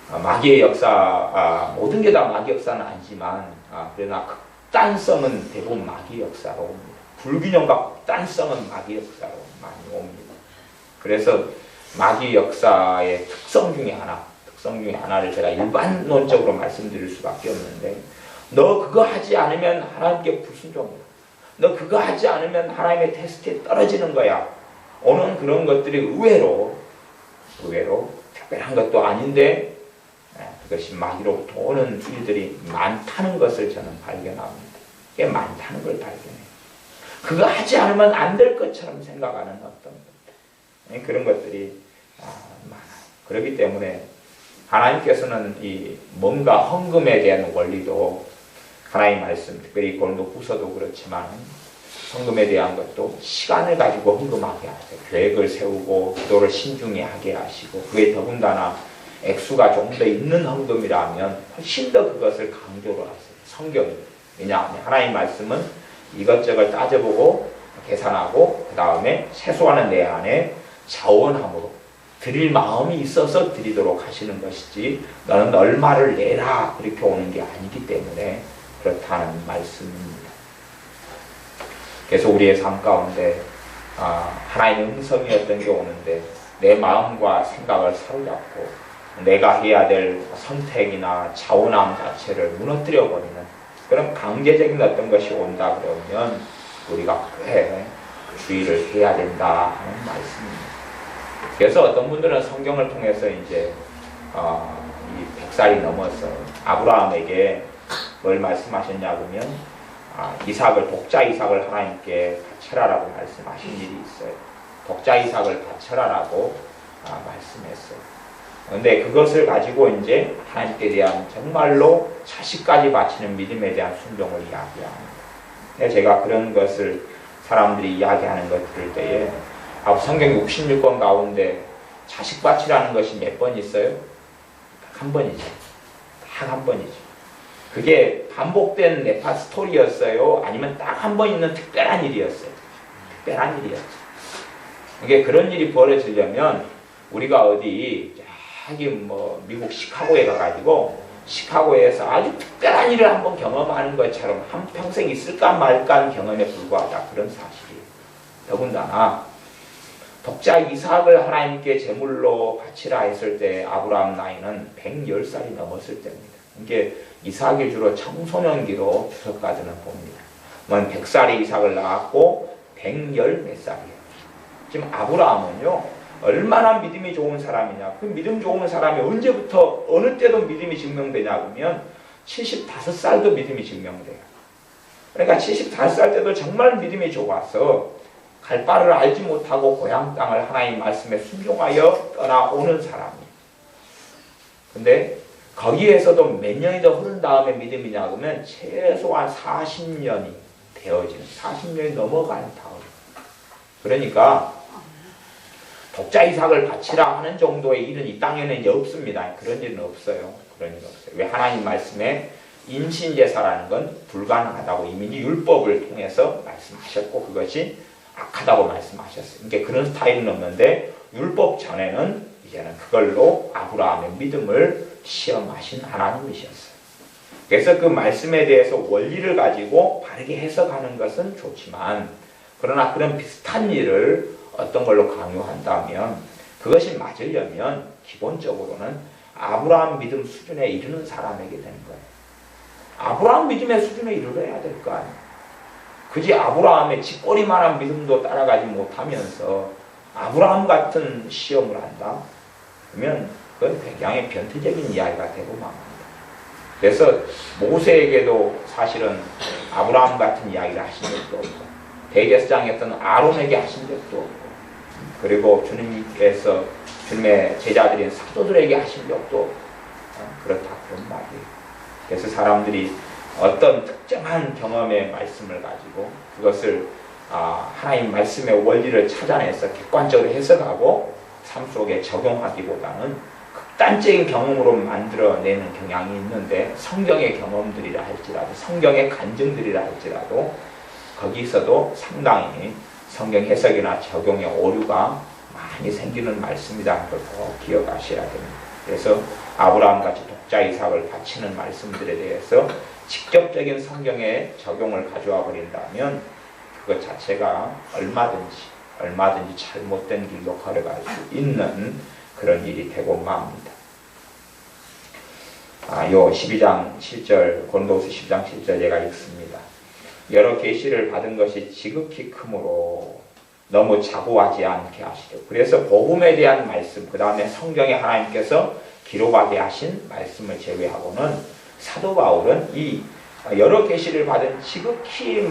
마귀의 역사, 모든 게 다 마귀 역사는 아니지만 그러나 극단성은 대부분 마귀 역사로 옵니다. 불균형과 극단성은 마귀 역사로 많이 옵니다. 그래서 마귀 역사의 특성 중에 하나를 제가 일반론적으로 말씀드릴 수밖에 없는데, 너 그거 하지 않으면 하나님께 불순종이야. 너 그거 하지 않으면 하나님의 테스트에 떨어지는 거야. 오는 그런 것들이 의외로 특별한 것도 아닌데 그것이 마귀로부터 오는 일들이 많다는 것을 저는 발견합니다. 꽤 많다는 걸 발견해요. 그거 하지 않으면 안 될 것처럼 생각하는 어떤 것들, 그런 것들이 많아요. 그렇기 때문에 하나님께서는 이 뭔가 헌금에 대한 원리도 하나님 말씀, 특별히 고린도후서도 그렇지만 헌금에 대한 것도 시간을 가지고 헌금하게 하세요. 계획을 세우고 기도를 신중히 하게 하시고, 그게 더군다나 액수가 좀 더 있는 헌금이라면 훨씬 더 그것을 강조를 하세요. 성경이. 왜냐하면 하나님 말씀은 이것저것 따져보고 계산하고 그 다음에 세수하는 내 안에 자원함으로 드릴 마음이 있어서 드리도록 하시는 것이지, 너는 얼마를 내라 그렇게 오는 게 아니기 때문에 그렇다는 말씀입니다. 그래서 우리의 삶 가운데 하나님의 음성이 어떤 게 오는데 내 마음과 생각을 사로잡고 내가 해야 될 선택이나 자원함 자체를 무너뜨려 버리는 그런 강제적인 어떤 것이 온다 그러면 우리가 꽤 주의를 해야 된다 하는 말씀입니다. 그래서 어떤 분들은 성경을 통해서 이제 이 100살이 넘어서 아브라함에게 뭘 말씀하셨냐 그러면 이삭을, 독자 이삭을 하나님께 바쳐라라고 말씀하신 일이 있어요. 독자 이삭을 바쳐라라고 말씀했어요. 그런데 그것을 가지고 이제 하나님께 대한 정말로 자식까지 바치는 믿음에 대한 순종을 이야기합니다. 제가 그런 것을 사람들이 이야기하는 것 들을 때에 성경 66권 가운데 자식 바치라는 것이 몇 번 있어요? 한 번이죠. 딱 한 번이죠. 그게 반복된 네파 스토리였어요? 아니면 딱 한 번 있는 특별한 일이었어요? 특별한 일이었죠. 이게 그런 일이 벌어지려면 우리가 어디 저기 미국 시카고에 가가지고 시카고에서 아주 특별한 일을 한번 경험하는 것처럼 한평생 있을까 말까 경험에 불과하다. 그런 사실이에요. 더군다나 독자 이삭을 하나님께 제물로 바치라 했을 때 아브라함 나이는 110살이 넘었을 때입니다. 이게 이삭이 주로 청소년기로 주석가들은 봅니다. 100살에 이삭을 낳았고 110 몇 살이에요. 지금 아브라함은요 얼마나 믿음이 좋은 사람이냐. 그 믿음 좋은 사람이 언제부터 어느 때도 믿음이 증명되냐 그러면 75살도 믿음이 증명돼요. 그러니까 75살 때도 정말 믿음이 좋아서 갈 바를 알지 못하고 고향 땅을 하나님 말씀에 순종하여 떠나오는 사람이에요. 근데 거기에서도 몇 년이 더 흐른 다음에 믿음이냐 그러면 최소한 40년이 되어지는, 40년이 넘어간 다음. 그러니까 독자 이삭을 바치라 하는 정도의 일은 이 땅에는 이제 없습니다. 그런 일은 없어요. 그런 일은 없어요. 왜? 하나님 말씀에 인신제사라는 건 불가능하다고 이미 율법을 통해서 말씀하셨고 그것이 악하다고 말씀하셨어요. 그러니까 그런 스타일은 없는데 율법 전에는 이제는 그걸로 아브라함의 믿음을 시험하신 하나님이셨어요. 그래서 그 말씀에 대해서 원리를 가지고 바르게 해석하는 것은 좋지만, 그러나 그런 비슷한 일을 어떤 걸로 강요한다면 그것이 맞으려면 기본적으로는 아브라함 믿음 수준에 이르는 사람에게 되는 거예요. 아브라함 믿음의 수준에 이르러야 될 거 아니에요. 그지 아브라함의 쥐꼬리만한 믿음도 따라가지 못하면서 아브라함 같은 시험을 한다? 그러면 그건 굉장히 변태적인 이야기가 되고 맙니다. 그래서 모세에게도 사실은 아브라함 같은 이야기를 하신 적도 없고, 대제사장이었던 아론에게 하신 적도 없고, 그리고 주님께서 주님의 제자들인 사도들에게 하신 적도 없고, 그렇다 그런 말이에요. 그래서 사람들이 어떤 특정한 경험의 말씀을 가지고 그것을 하나님 말씀의 원리를 찾아내서 객관적으로 해석하고 삶 속에 적용하기보다는 극단적인 경험으로 만들어내는 경향이 있는데, 성경의 경험들이라 할지라도 성경의 간증들이라 할지라도 거기서도 상당히 성경 해석이나 적용의 오류가 많이 생기는 말씀이라는 걸 꼭 기억하셔야 됩니다. 그래서 아브라함같이 독자 이삭을 바치는 말씀들에 대해서 직접적인 성경의 적용을 가져와 버린다면 그것 자체가 얼마든지 잘못된 길로 걸어갈 수 있는 그런 일이 되고 맙니다. 요 12장 7절, 고린도후서 12장 7절 제가 읽습니다. 여러 계시를 받은 것이 지극히 크므로 너무 자고하지 않게 하시려. 그래서 복음에 대한 말씀, 그 다음에 성경에 하나님께서 기록하게 하신 말씀을 제외하고는 사도 바울은 이 여러 계시를 받은 지극히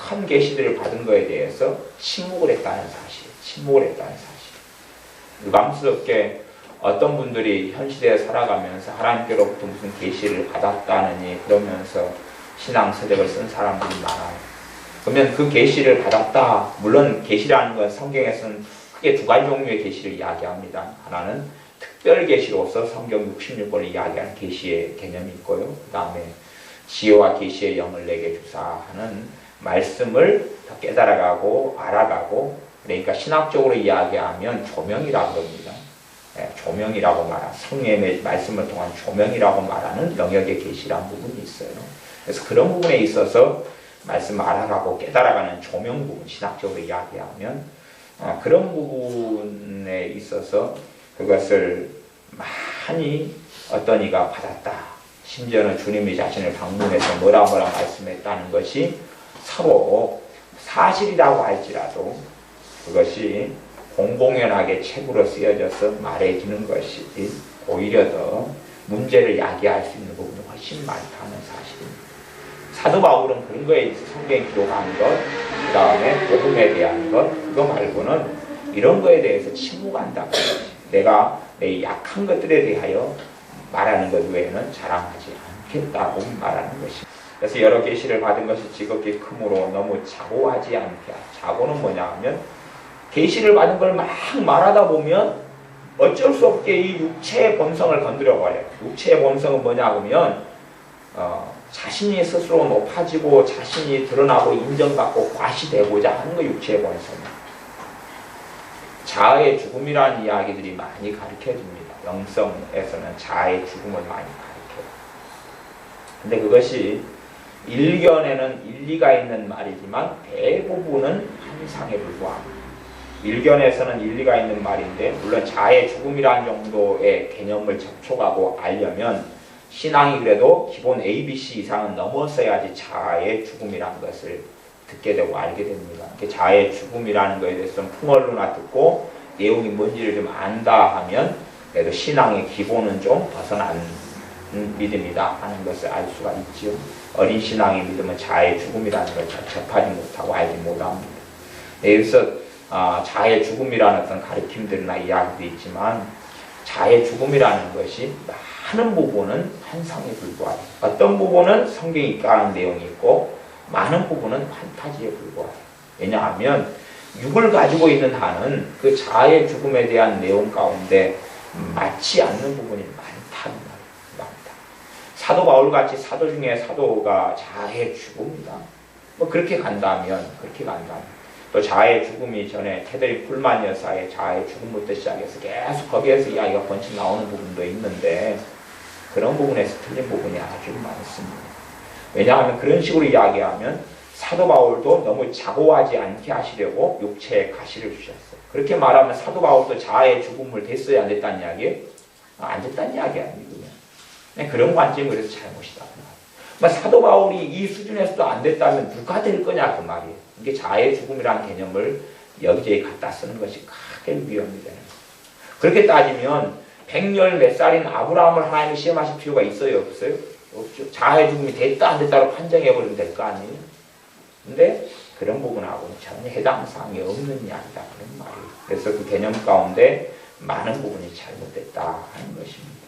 큰 계시들을 받은 것에 대해서 침묵을 했다는 사실. 유감스럽게 어떤 분들이 현 시대에 살아가면서 하나님께로부터 무슨 계시를 받았다느니 그러면서 신앙 서적을 쓴 사람들이 많아요. 그러면 그 계시를 받았다. 물론 계시라는 건 성경에서는 크게 두 가지 종류의 계시를 이야기합니다. 하나는 특별 계시로서 성경 66권을 이야기하는 계시의 개념이 있고요. 그 다음에 지혜와 계시의 영을 내게 주사 하는 말씀을 더 깨달아가고 알아가고, 그러니까 신학적으로 이야기하면 조명이라고 합니다. 조명이라고 말하는, 성령의 말씀을 통한 조명이라고 말하는 영역의 계시라는 부분이 있어요. 그래서 그런 부분에 있어서 말씀을 알아가고 깨달아가는 조명 부분, 신학적으로 이야기하면 그런 부분에 있어서 그것을 많이 어떤 이가 받았다. 심지어는 주님이 자신을 방문해서 뭐라 말씀했다는 것이 서로 사실이라고 할지라도 그것이 공공연하게 책으로 쓰여져서 말해지는 것이 오히려 더 문제를 야기할 수 있는 부분이 훨씬 많다는 사실입니다. 사도 바울은 그런 거에 있어 성경에 기록한 것, 그 다음에 복음에 대한 것, 그거 말고는 이런 거에 대해서 침묵한다고 해요. 내가 내 약한 것들에 대하여 말하는 것 외에는 자랑하지 않겠다고 말하는 것입니다. 그래서 여러 계시를 받은 것이 지극히 크므로 너무 자고하지 않게. 자고는 뭐냐 하면 계시를 받은 걸 막 말하다 보면 어쩔 수 없게 이 육체의 본성을 건드려버려요. 육체의 본성은 뭐냐 하면 자신이 스스로 높아지고 자신이 드러나고 인정받고 과시되고자 하는 거 육체의 본성이에요. 자아의 죽음이라는 이야기들이 많이 가르쳐집니다. 영성에서는 자아의 죽음을 많이 가르쳐요. 근데 그것이 일견에는 일리가 있는 말이지만 대부분은 환상에 불과합니다. 일견에서는 일리가 있는 말인데, 물론 자아의 죽음이라는 정도의 개념을 접촉하고 알려면 신앙이 그래도 기본 ABC 이상은 넘었어야지 자아의 죽음이라는 것을 듣게 되고 알게 됩니다. 자아의 죽음이라는 것에 대해서 풍월로나 듣고 내용이 뭔지를 좀 안다 하면 그래도 신앙의 기본은 좀 벗어난 믿음이다 하는 것을 알 수가 있지요. 어린 신앙의 믿음은 자아의 죽음이라는 걸 접하지 못하고 알지 못합니다. 그래서 자아의 죽음이라는 어떤 가르침들이나 이야기도 있지만 자아의 죽음이라는 것이 많은 부분은 환상에 불과해요. 어떤 부분은 성경이 까는 내용이 있고 많은 부분은 판타지에 불과해요. 왜냐하면 육을 가지고 있는 한은 그 자아의 죽음에 대한 내용 가운데 맞지 않는 부분이 많다는 말이에요. 많다. 사도 바울같이 사도 중에 사도가 자아의 죽음이다. 뭐 그렇게 간다면 또 자아의 죽음이 전에 테드리 쿨만 여사의 자아의 죽음부터 시작해서 계속 거기에서 이야기가 번씩 나오는 부분도 있는데 그런 부분에서 틀린 부분이 아주 많습니다. 왜냐하면 그런 식으로 이야기하면 사도 바울도 너무 자고하지 않게 하시려고 육체의 가시를 주셨어요. 그렇게 말하면 사도 바울도 자아의 죽음을 됐어야 안 됐다는 이야기예요? 안 됐다는 이야기 아니고요. 그런 관점이 그래서 잘못이다. 사도 바울이 이 수준에서도 안 됐다면 누가 될 거냐 그 말이에요. 이게 자아의 죽음이라는 개념을 여기저기 갖다 쓰는 것이 크게 위험이 되는 거예요. 그렇게 따지면 100열 몇 살인 아브라함을 하나님이 시험하실 필요가 있어요? 없어요? 없죠. 자아의 죽음이 됐다 안 됐다로 판정해버리면 될 거 아니에요? 근데 그런 부분하고는 전혀 해당 사항이 없는 이야기다 그런 말이에요. 그래서 그 개념 가운데 많은 부분이 잘못됐다 하는 것입니다.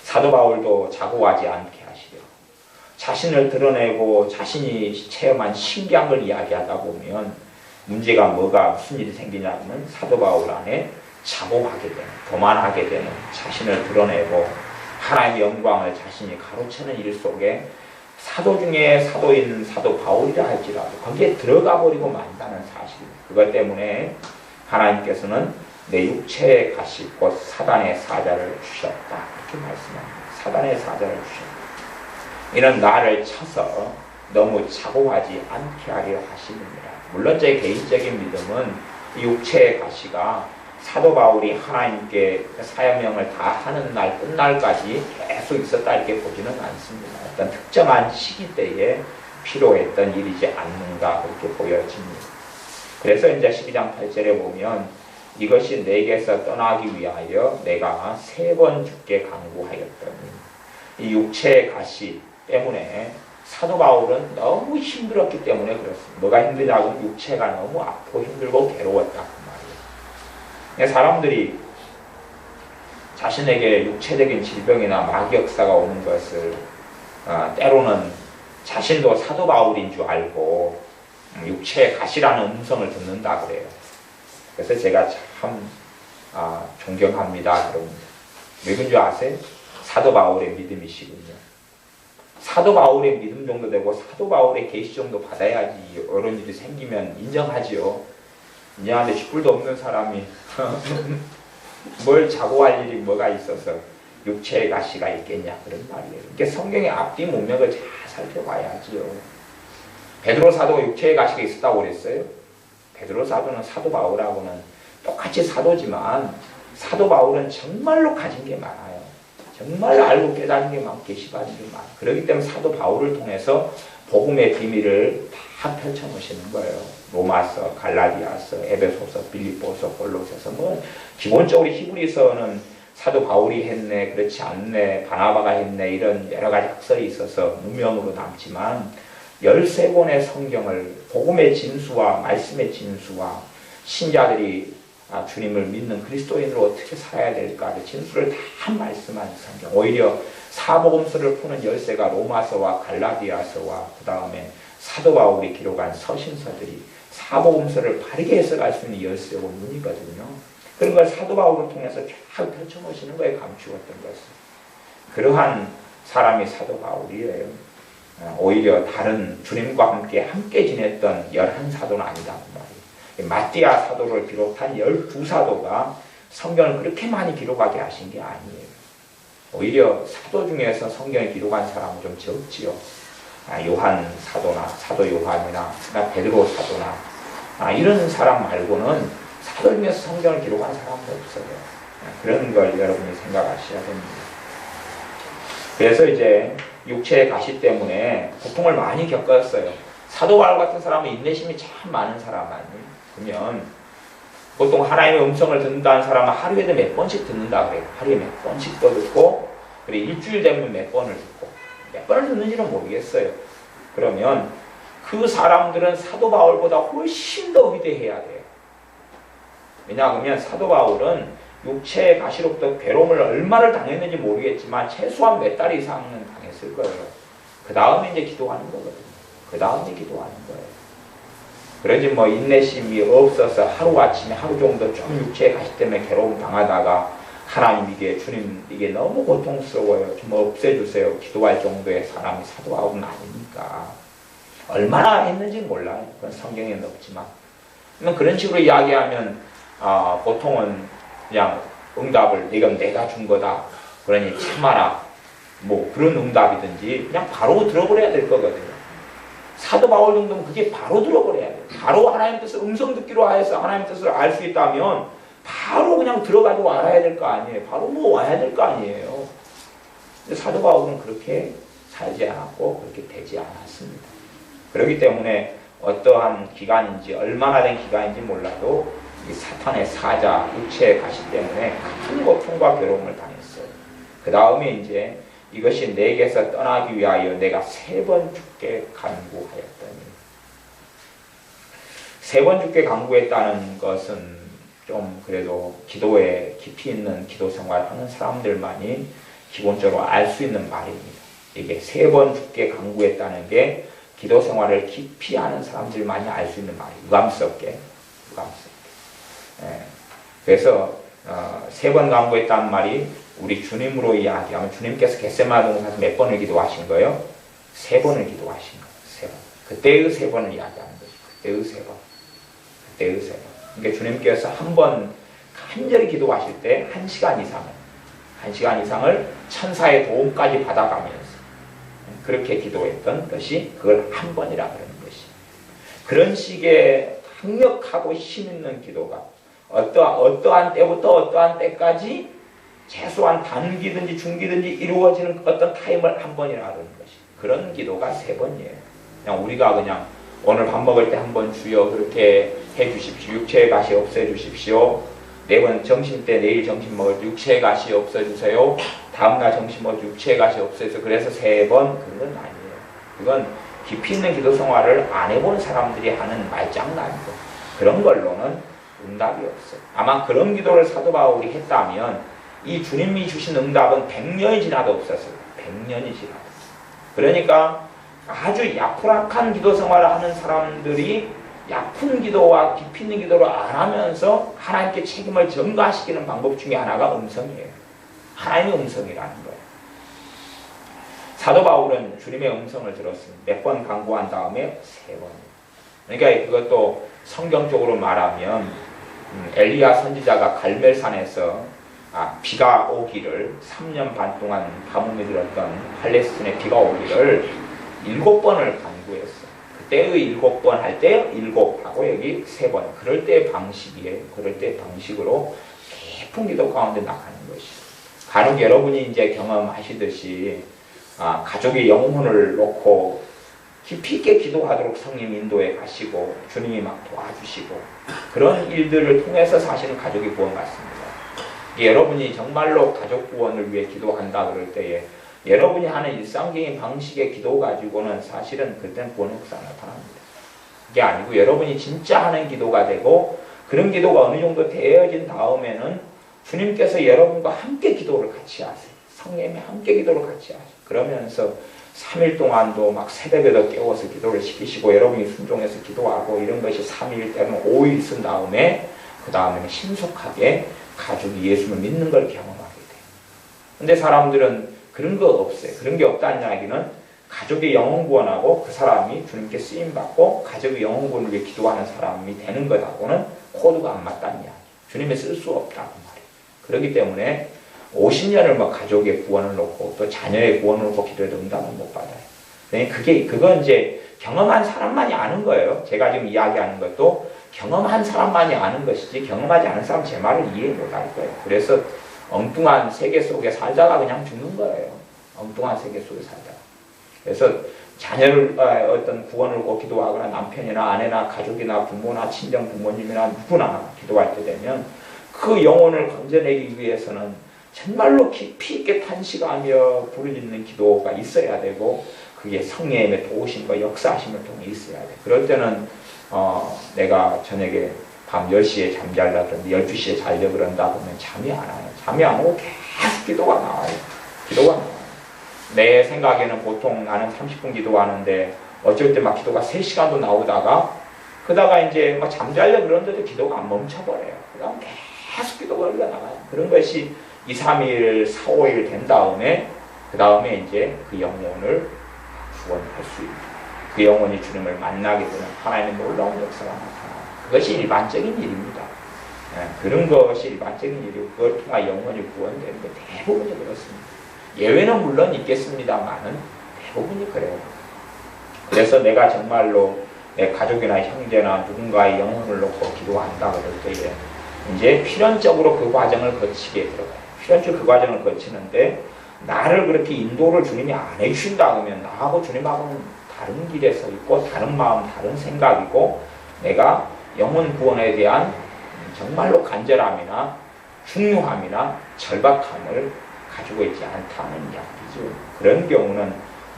사도 바울도 자고하지 않게 하시려 자신을 드러내고 자신이 체험한 신기한 걸 이야기하다 보면 문제가 무슨 일이 생기냐면 사도 바울 안에 자고하게 되는, 교만하게 되는, 자신을 드러내고 하나님의 영광을 자신이 가로채는 일 속에 사도 중에 사도인 사도 바울이라 할지라도 거기에 들어가 버리고 만다는 사실입니다. 그것 때문에 하나님께서는 내 육체의 가시 곧 사단의 사자를 주셨다 이렇게 말씀합니다. 사단의 사자를 주셨다. 이는 나를 쳐서 너무 자고하지 않게 하려 하시느니라. 물론 제 개인적인 믿음은 이 육체의 가시가 사도 바울이 하나님께 사명을 다 하는 날 끝날까지 계속 있었다 이렇게 보지는 않습니다. 어떤 특정한 시기 때에 필요했던 일이지 않는가 그렇게 보여집니다. 그래서 이제 12장 8절에 보면 이것이 내게서 떠나기 위하여 내가 3번 죽게 강구하였더니 이 육체의 가시 때문에 사도 바울은 너무 힘들었기 때문에 그렇습니다. 뭐가 힘드냐고 육체가 너무 아프고 힘들고 괴로웠다 그 말이에요. 사람들이 자신에게 육체적인 질병이나 마귀 역사가 오는 것을 때로는 자신도 사도 바울인 줄 알고 육체의 가시라는 음성을 듣는다 그래요. 그래서 제가 참 존경합니다. 그럽니다. 왜 그런 줄 아세요? 사도 바울의 믿음이시군요. 사도 바울의 믿음 정도 되고 사도 바울의 계시 정도 받아야지 이런 일이 생기면 인정하지요. 인정하는데 쥐뿔도 없는 사람이 뭘 자고할 일이 뭐가 있어서 육체의 가시가 있겠냐 그런 말이에요. 그러니까 성경의 앞뒤 문맥을 잘 살펴봐야지요. 베드로 사도가 육체의 가시가 있었다고 그랬어요. 베드로 사도는 사도 바울하고는 똑같이 사도지만 사도 바울은 정말로 가진 게 많아요. 정말 알고 깨달은 게 많고 계시받은 게 많아요. 그렇기 때문에 사도 바울을 통해서 복음의 비밀을 다 펼쳐놓으시는 거예요. 로마서, 갈라디아서, 에베소서, 빌립보서, 골로새서 기본적으로 히브리서는 사도 바울이 했네, 그렇지 않네, 바나바가 했네 이런 여러 가지 학설이 있어서 무명으로 남지만 13권의 성경을 복음의 진수와 말씀의 진수와 신자들이 주님을 믿는 그리스도인으로 어떻게 살아야 될까 진수를 다 말씀하는 성경. 오히려 사복음서를 푸는 열쇠가 로마서와 갈라디아서와 그 다음에 사도 바울이 기록한 서신서들이 사복음서를 바르게 해석할 수 있는 열쇠고 문이거든요. 그런 걸 사도 바울을 통해서 쫙 펼쳐놓으시는 거에 감추었던 것은. 그러한 사람이 사도 바울이에요. 오히려 다른 주님과 함께 지냈던 11사도는 아니다. 마띠아 사도를 비롯한 12사도가 성경을 그렇게 많이 기록하게 하신 게 아니에요. 오히려 사도 중에서 성경을 기록한 사람은 좀 적지요. 요한 사도나 사도 요한이나 베드로 사도나 이런 사람 말고는 사도 중에서 성경을 기록한 사람도 없어요. 그런 걸 여러분이 생각하셔야 됩니다. 그래서 이제 육체의 가시 때문에 고통을 많이 겪었어요. 사도 바울 같은 사람은 인내심이 참 많은 사람 아니에요. 그러면 보통 하나님의 음성을 듣는다는 사람은 하루에도 몇 번씩 듣는다 그래요. 하루에 몇 번씩 또 듣고 그리고 일주일 되면 몇 번을 듣고 몇 번을 듣는지는 모르겠어요. 그러면 그 사람들은 사도 바울보다 훨씬 더 위대해야 돼요. 왜냐하면 사도 바울은 육체의 가시로부터 괴로움을 얼마를 당했는지 모르겠지만 최소한 몇 달 이상은 당했을 거예요. 그 다음에 이제 기도하는 거거든요. 그 다음에 기도하는 거예요. 그러지 인내심이 없어서 하루아침에 하루 정도 좀 육체의 가시 때문에 괴로움 당하다가 하나님 주님 이게 너무 고통스러워요. 좀 없애주세요. 기도할 정도의 사람이 사도 바울은 아니니까. 얼마나 했는지 몰라요. 그건 성경에는 없지만. 그런 식으로 이야기하면 보통은 그냥 응답을 이건 내가 준 거다. 그러니 참아라. 그런 응답이든지 그냥 바로 들어버려야 될 거거든요. 사도 바울 정도면 그게 바로 들어버려야 돼요. 바로 하나님 뜻을 음성 듣기로 하여서 하나님 뜻을 알 수 있다면 바로 그냥 들어가지고 알아야 될 거 아니에요. 바로 와야 될 거 아니에요. 근데 사도 바울은 그렇게 살지 않았고 그렇게 되지 않았습니다. 그렇기 때문에 어떠한 기간인지 얼마나 된 기간인지 몰라도 이 사탄의 사자, 육체의 가시 때문에 큰 고통과 괴로움을 당했어요. 그 다음에 이제 이것이 내게서 떠나기 위하여 내가 3번 주께 간구하였더니 3번 주께 간구했다는 것은 좀 그래도 기도에 깊이 있는 기도 생활을 하는 사람들만이 기본적으로 알 수 있는 말입니다. 이게 3번 주께 간구했다는 게 기도 생활을 깊이 하는 사람들만이 알 수 있는 말이에요. 유감스럽게. 그래서 3번 간구했다는 말이 우리 주님으로 이야기하면 주님께서 겟세마네 동산에서 몇 번을 기도하신 거예요? 3번을 기도하신 거예요. 3번. 그때의 3번을 이야기하는 거죠. 그때의 3번. 그때의 3번. 그러니까 주님께서 한 번 간절히 기도하실 때 1시간 이상을 천사의 도움까지 받아가면서 그렇게 기도했던 것이 그걸 한 번이라 그러는 것이. 그런 식의 강력하고 힘있는 기도가 어떠한 때부터 어떠한 때까지 최소한 단기든지 중기든지 이루어지는 어떤 타임을 한 번이라 하는 것이. 그런 기도가 3번이에요. 그냥 우리가 그냥 오늘 밥 먹을 때 한 번 주여 그렇게 해 주십시오. 육체의 가시 없애 주십시오. 내일 점심 때 내일 점심 먹을 때 육체의 가시 없애 주세요. 다음날 점심 먹을 때 육체의 가시 없애서 그래서 3번 그런 건 아니에요. 그건 깊이 있는 기도 생활을 안 해본 사람들이 하는 말장난이고 그런 걸로는 응답이 없어요. 아마 그런 기도를 사도 바울이 했다면 이 주님이 주신 응답은 100년이 지나도 없었어요. 100년이 지나도. 그러니까 아주 야풀악한 기도 생활을 하는 사람들이 얕은 기도와 깊이 있는 기도를 안 하면서 하나님께 책임을 전가시키는 방법 중에 하나가 음성이에요. 하나님의 음성이라는 거예요. 사도 바울은 주님의 음성을 들었습니다. 몇 번 강구한 다음에 3번. 그러니까 그것도 성경적으로 말하면 엘리야 선지자가 갈멜산에서 비가 오기를 3년 반 동안 가뭄이 들었던 팔레스틴에 비가 오기를 7번을 간구했어. 그때의 7번 할 때 7하고 여기 3번. 그럴 때 방식이에요. 그럴 때 방식으로 깊은 기도 가운데 나가는 것이. 간혹 여러분이 이제 경험하시듯이 가족의 영혼을 놓고 깊이 있게 기도하도록 성령 인도에 가시고 주님이 막 도와주시고 그런 일들을 통해서 사실은 가족이 구원받습니다. 여러분이 정말로 가족 구원을 위해 기도한다 그럴 때에 여러분이 하는 일상적인 방식의 기도 가지고는 사실은 그때는 구원 역사가 나타납니다. 그게 아니고 여러분이 진짜 하는 기도가 되고 그런 기도가 어느 정도 되어진 다음에는 주님께서 여러분과 함께 기도를 같이 하세요. 성령님이 함께 기도를 같이 하세요. 그러면서 3일 동안도 막 새벽에도 깨워서 기도를 시키시고 여러분이 순종해서 기도하고 이런 것이 3일 때는 5일 쓴 다음에 그 다음에는 신속하게 가족이 예수를 믿는 걸 경험하게 돼요. 근데 사람들은 그런 거 없어요. 그런 게 없다는 이야기는 가족의 영혼 구원하고 그 사람이 주님께 쓰임받고 가족의 영혼 구원을 위해 기도하는 사람이 되는 것하고는 코드가 안 맞다는 이야기. 주님이 쓸 수 없다고 말이에요. 그렇기 때문에 50년을 뭐 가족의 구원을 놓고 또 자녀의 구원을 놓고 기도해도 응답을 못 받아요. 그건 이제 경험한 사람만이 아는 거예요. 제가 지금 이야기하는 것도 경험한 사람만이 아는 것이지 경험하지 않은 사람 제 말을 이해 못 할 거예요. 그래서 엉뚱한 세계 속에 살다가 그냥 죽는 거예요. 엉뚱한 세계 속에 살다가. 그래서 자녀를 어떤 구원을 꼭 기도하거나 남편이나 아내나 가족이나 부모나 친정 부모님이나 누구나 기도할 때 되면 그 영혼을 건져내기 위해서는 정말로 깊이 있게 탄식하며 부르짖는 기도가 있어야 되고 그게 성령님의 도우심과 역사하심을 통해 있어야 돼. 그럴 때는 내가 저녁에 밤 10시에 잠잘라든지 12시에 자려고 그런다 보면 잠이 안 와요. 잠이 안 오고 계속 기도가 나와요. 기도가 나와요. 내 생각에는 보통 나는 30분 기도하는데 어쩔 때 막 기도가 3시간도 나오다가 그러다가 이제 막 잠자려고 그러는데도 기도가 안 멈춰버려요. 그다음 계속 기도가 흘러나가요. 그런 것이 2, 3일, 4, 5일 된 다음에 그 다음에 이제 그 영혼을 구원할 수 있는 그 영혼이 주님을 만나게 되는 하나님의 놀라운 역사가 나타나요. 그것이 일반적인 일입니다. 그런 것이 일반적인 일이고 그걸 통해 영혼이 구원되는 게 대부분이 그렇습니다. 예외는 물론 있겠습니다만은 대부분이 그래요. 그래서 내가 정말로 내 가족이나 형제나 누군가의 영혼을 놓고 기도한다 그럴 때에 이제 필연적으로 그 과정을 거치게 들어가요. 필연적으로 그 과정을 거치는데 나를 그렇게 인도를 주님이 안 해주신다 그러면 나하고 주님하고는 다른 길에 서 있고 다른 마음, 다른 생각이고 내가 영혼 구원에 대한 정말로 간절함이나 중요함이나 절박함을 가지고 있지 않다는 이야기죠. 그런 경우는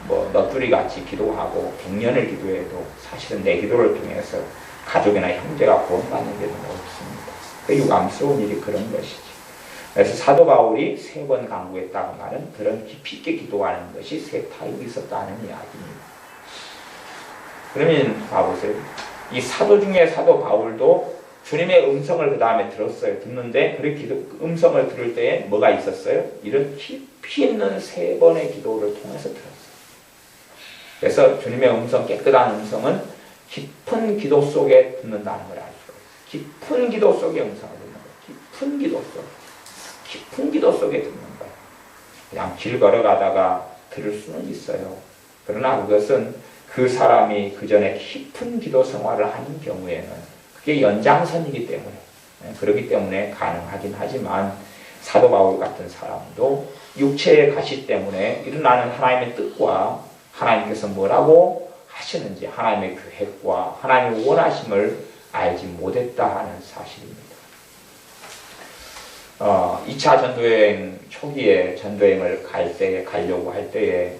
뭐 너뚜리같이 기도하고 100년을 기도해도 사실은 내 기도를 통해서 가족이나 형제가 구원받는 게 너무 없습니다. 그 유감스러운 일이 그런 것이지. 그래서 사도 바울이 3번 강구했다고 말은 그런 깊이 있게 기도하는 것이 3타입이 있었다는 이야기입니다. 그러면 봐보세요. 이 사도 중에 사도 바울도 주님의 음성을 그 다음에 들었어요. 듣는데 그 음성을 들을 때에 뭐가 있었어요? 이런 깊이 있는 3번의 기도를 통해서 들었어요. 그래서 주님의 음성, 깨끗한 음성은 깊은 기도 속에 듣는다는 걸 알 수가 있어요. 깊은 기도 속에 음성을 듣는 거예요. 깊은 기도 속. 깊은 기도 속에 듣는 거예요. 그냥 길 걸어가다가 들을 수는 있어요. 그러나 그것은 그 사람이 그 전에 깊은 기도 생활을 하는 경우에는 그게 연장선이기 때문에 그렇기 때문에 가능하긴 하지만 사도 바울 같은 사람도 육체의 가시 때문에 일어나는 하나님의 뜻과 하나님께서 뭐라고 하시는지 하나님의 계획과 하나님의 원하심을 알지 못했다 하는 사실입니다. 2차 전도여행 초기에 전도여행을 가려고 할 때에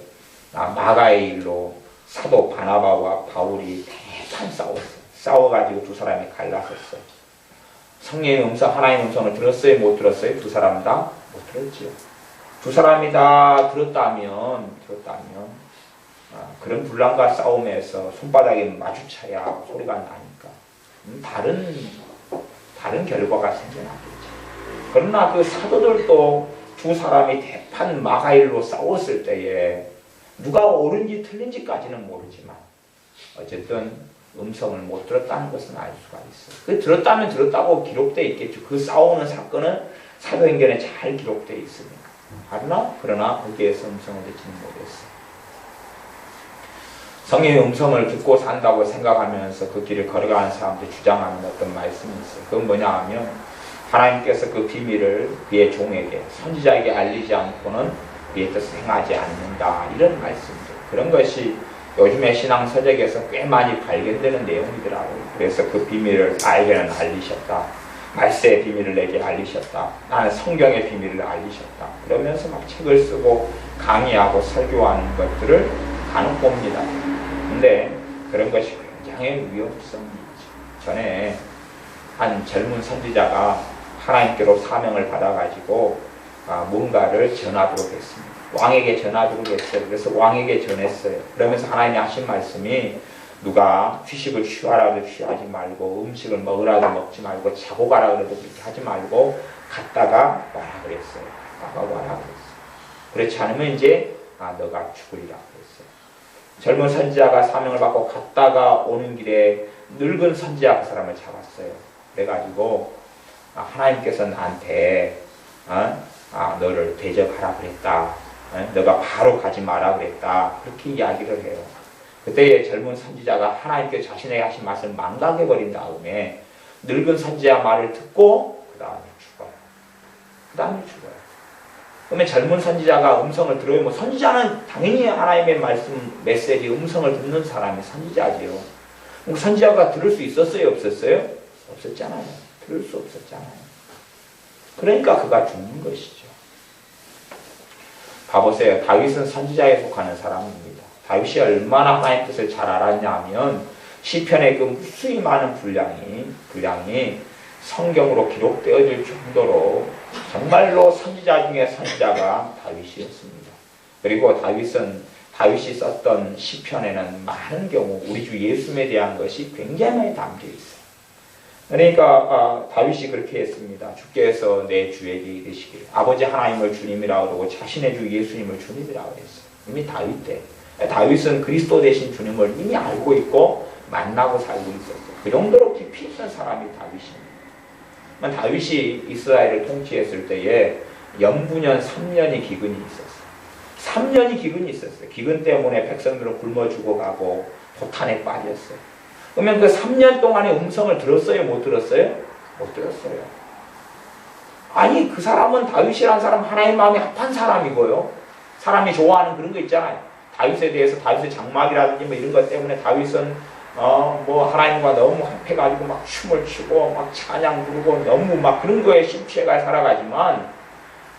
마가의 일로 사도 바나바와 바울이 대판 싸웠어요. 싸워가지고 두 사람이 갈라섰어요. 성령의 음성, 하나님의 음성을 들었어요? 못 들었어요? 두 사람 다 못 들었지요. 두 사람이 다 들었다면 그런 분란과 싸움에서 손바닥이 마주쳐야 소리가 나니까 다른 결과가 생겨나겠죠. 그러나 그 사도들도 두 사람이 대판 마가일로 싸웠을 때에 누가 옳은지 틀린지까지는 모르지만 어쨌든 음성을 못 들었다는 것은 알 수가 있어요. 그 들었다면 들었다고 기록되어 있겠죠. 그 싸우는 사건은 사도행전에 잘 기록되어 있습니다. 그러나 거기에서 음성을 듣지는 못했어요. 성령의 음성을 듣고 산다고 생각하면서 그 길을 걸어가는 사람들이 주장하는 어떤 말씀이 있어요. 그건 뭐냐 하면 하나님께서 그 비밀을 그의 종에게 선지자에게 알리지 않고는 그의 뜻을 행하지 않는다. 이런 말씀들. 그런 것이 요즘에 신앙 서적에서 꽤 많이 발견되는 내용이더라고요. 그래서 그 비밀을 나에게는 알리셨다. 말세의 비밀을 내게 알리셨다. 나는 성경의 비밀을 알리셨다. 그러면서 막 책을 쓰고 강의하고 설교하는 것들을 간혹 봅니다. 근데 그런 것이 굉장히 위험성이 있죠. 전에 한 젊은 선지자가 하나님께로 사명을 받아가지고 뭔가를 전하도록 했습니다. 왕에게 전하도록 했어요. 그래서 왕에게 전했어요. 그러면서 하나님이 하신 말씀이 누가 휴식을 취하라도 취하지 말고 음식을 먹으라도 먹지 말고 자고 가라 그래도 그렇게 하지 말고 갔다가 와라 그랬어요. 나가고 와라 그랬어요. 그렇지 않으면 이제 너가 죽으리라 그랬어요. 젊은 선지자가 사명을 받고 갔다가 오는 길에 늙은 선지자 그 사람을 잡았어요. 그래가지고 하나님께서 나한테 너를 대적하라 그랬다. 너가 바로 가지 마라 그랬다. 그렇게 이야기를 해요. 그때 젊은 선지자가 하나님께 자신에게 하신 말씀을 망각해버린 다음에 늙은 선지자 말을 듣고 그 다음에 죽어요. 그러면 젊은 선지자가 음성을 들어요. 뭐 선지자는 당연히 하나님의 말씀 메시지 음성을 듣는 사람이 선지자지요. 선지자가 들을 수 있었어요? 없었어요? 없었잖아요. 들을 수 없었잖아요. 그러니까 그가 죽는 것이죠. 봐보세요. 다윗은 선지자에 속하는 사람입니다. 다윗이 얼마나 하나님의 뜻을 잘 알았냐면 시편의 그 무수히 많은 분량이 성경으로 기록되어질 정도로 정말로 선지자 중에 선지자가 다윗이었습니다. 그리고 다윗이 썼던 시편에는 많은 경우 우리 주 예수님에 대한 것이 굉장히 많이 담겨 있어요. 그러니까 다윗이 그렇게 했습니다. 주께서 내 주에게 이르시기를 아버지 하나님을 주님이라 그러고 자신의 주 예수님을 주님이라 그랬어요. 이미 다윗 때. 다윗은 그리스도 대신 주님을 이미 알고 있고 만나고 살고 있었어요. 그 정도로 깊이 있는 사람이 다윗입니다. 다윗이 이스라엘을 통치했을 때에 연분년 3년이 기근이 있었어요. 3년이 기근이 있었어요. 기근 때문에 백성들은 굶어 죽어가고 고탄에 빠졌어요. 그러면 그 3년 동안의 음성을 들었어요? 못 들었어요? 못 들었어요. 아니 그 사람은 다윗이라는 사람 하나님의 마음이 합한 사람이고요. 사람이 좋아하는 그런 거 있잖아요. 다윗에 대해서 다윗의 장막이라든지 뭐 이런 것 때문에 다윗은 뭐 하나님과 너무 합해가지고 막 춤을 추고 막 찬양 부르고 너무 막 그런 거에 심취해가 살아가지만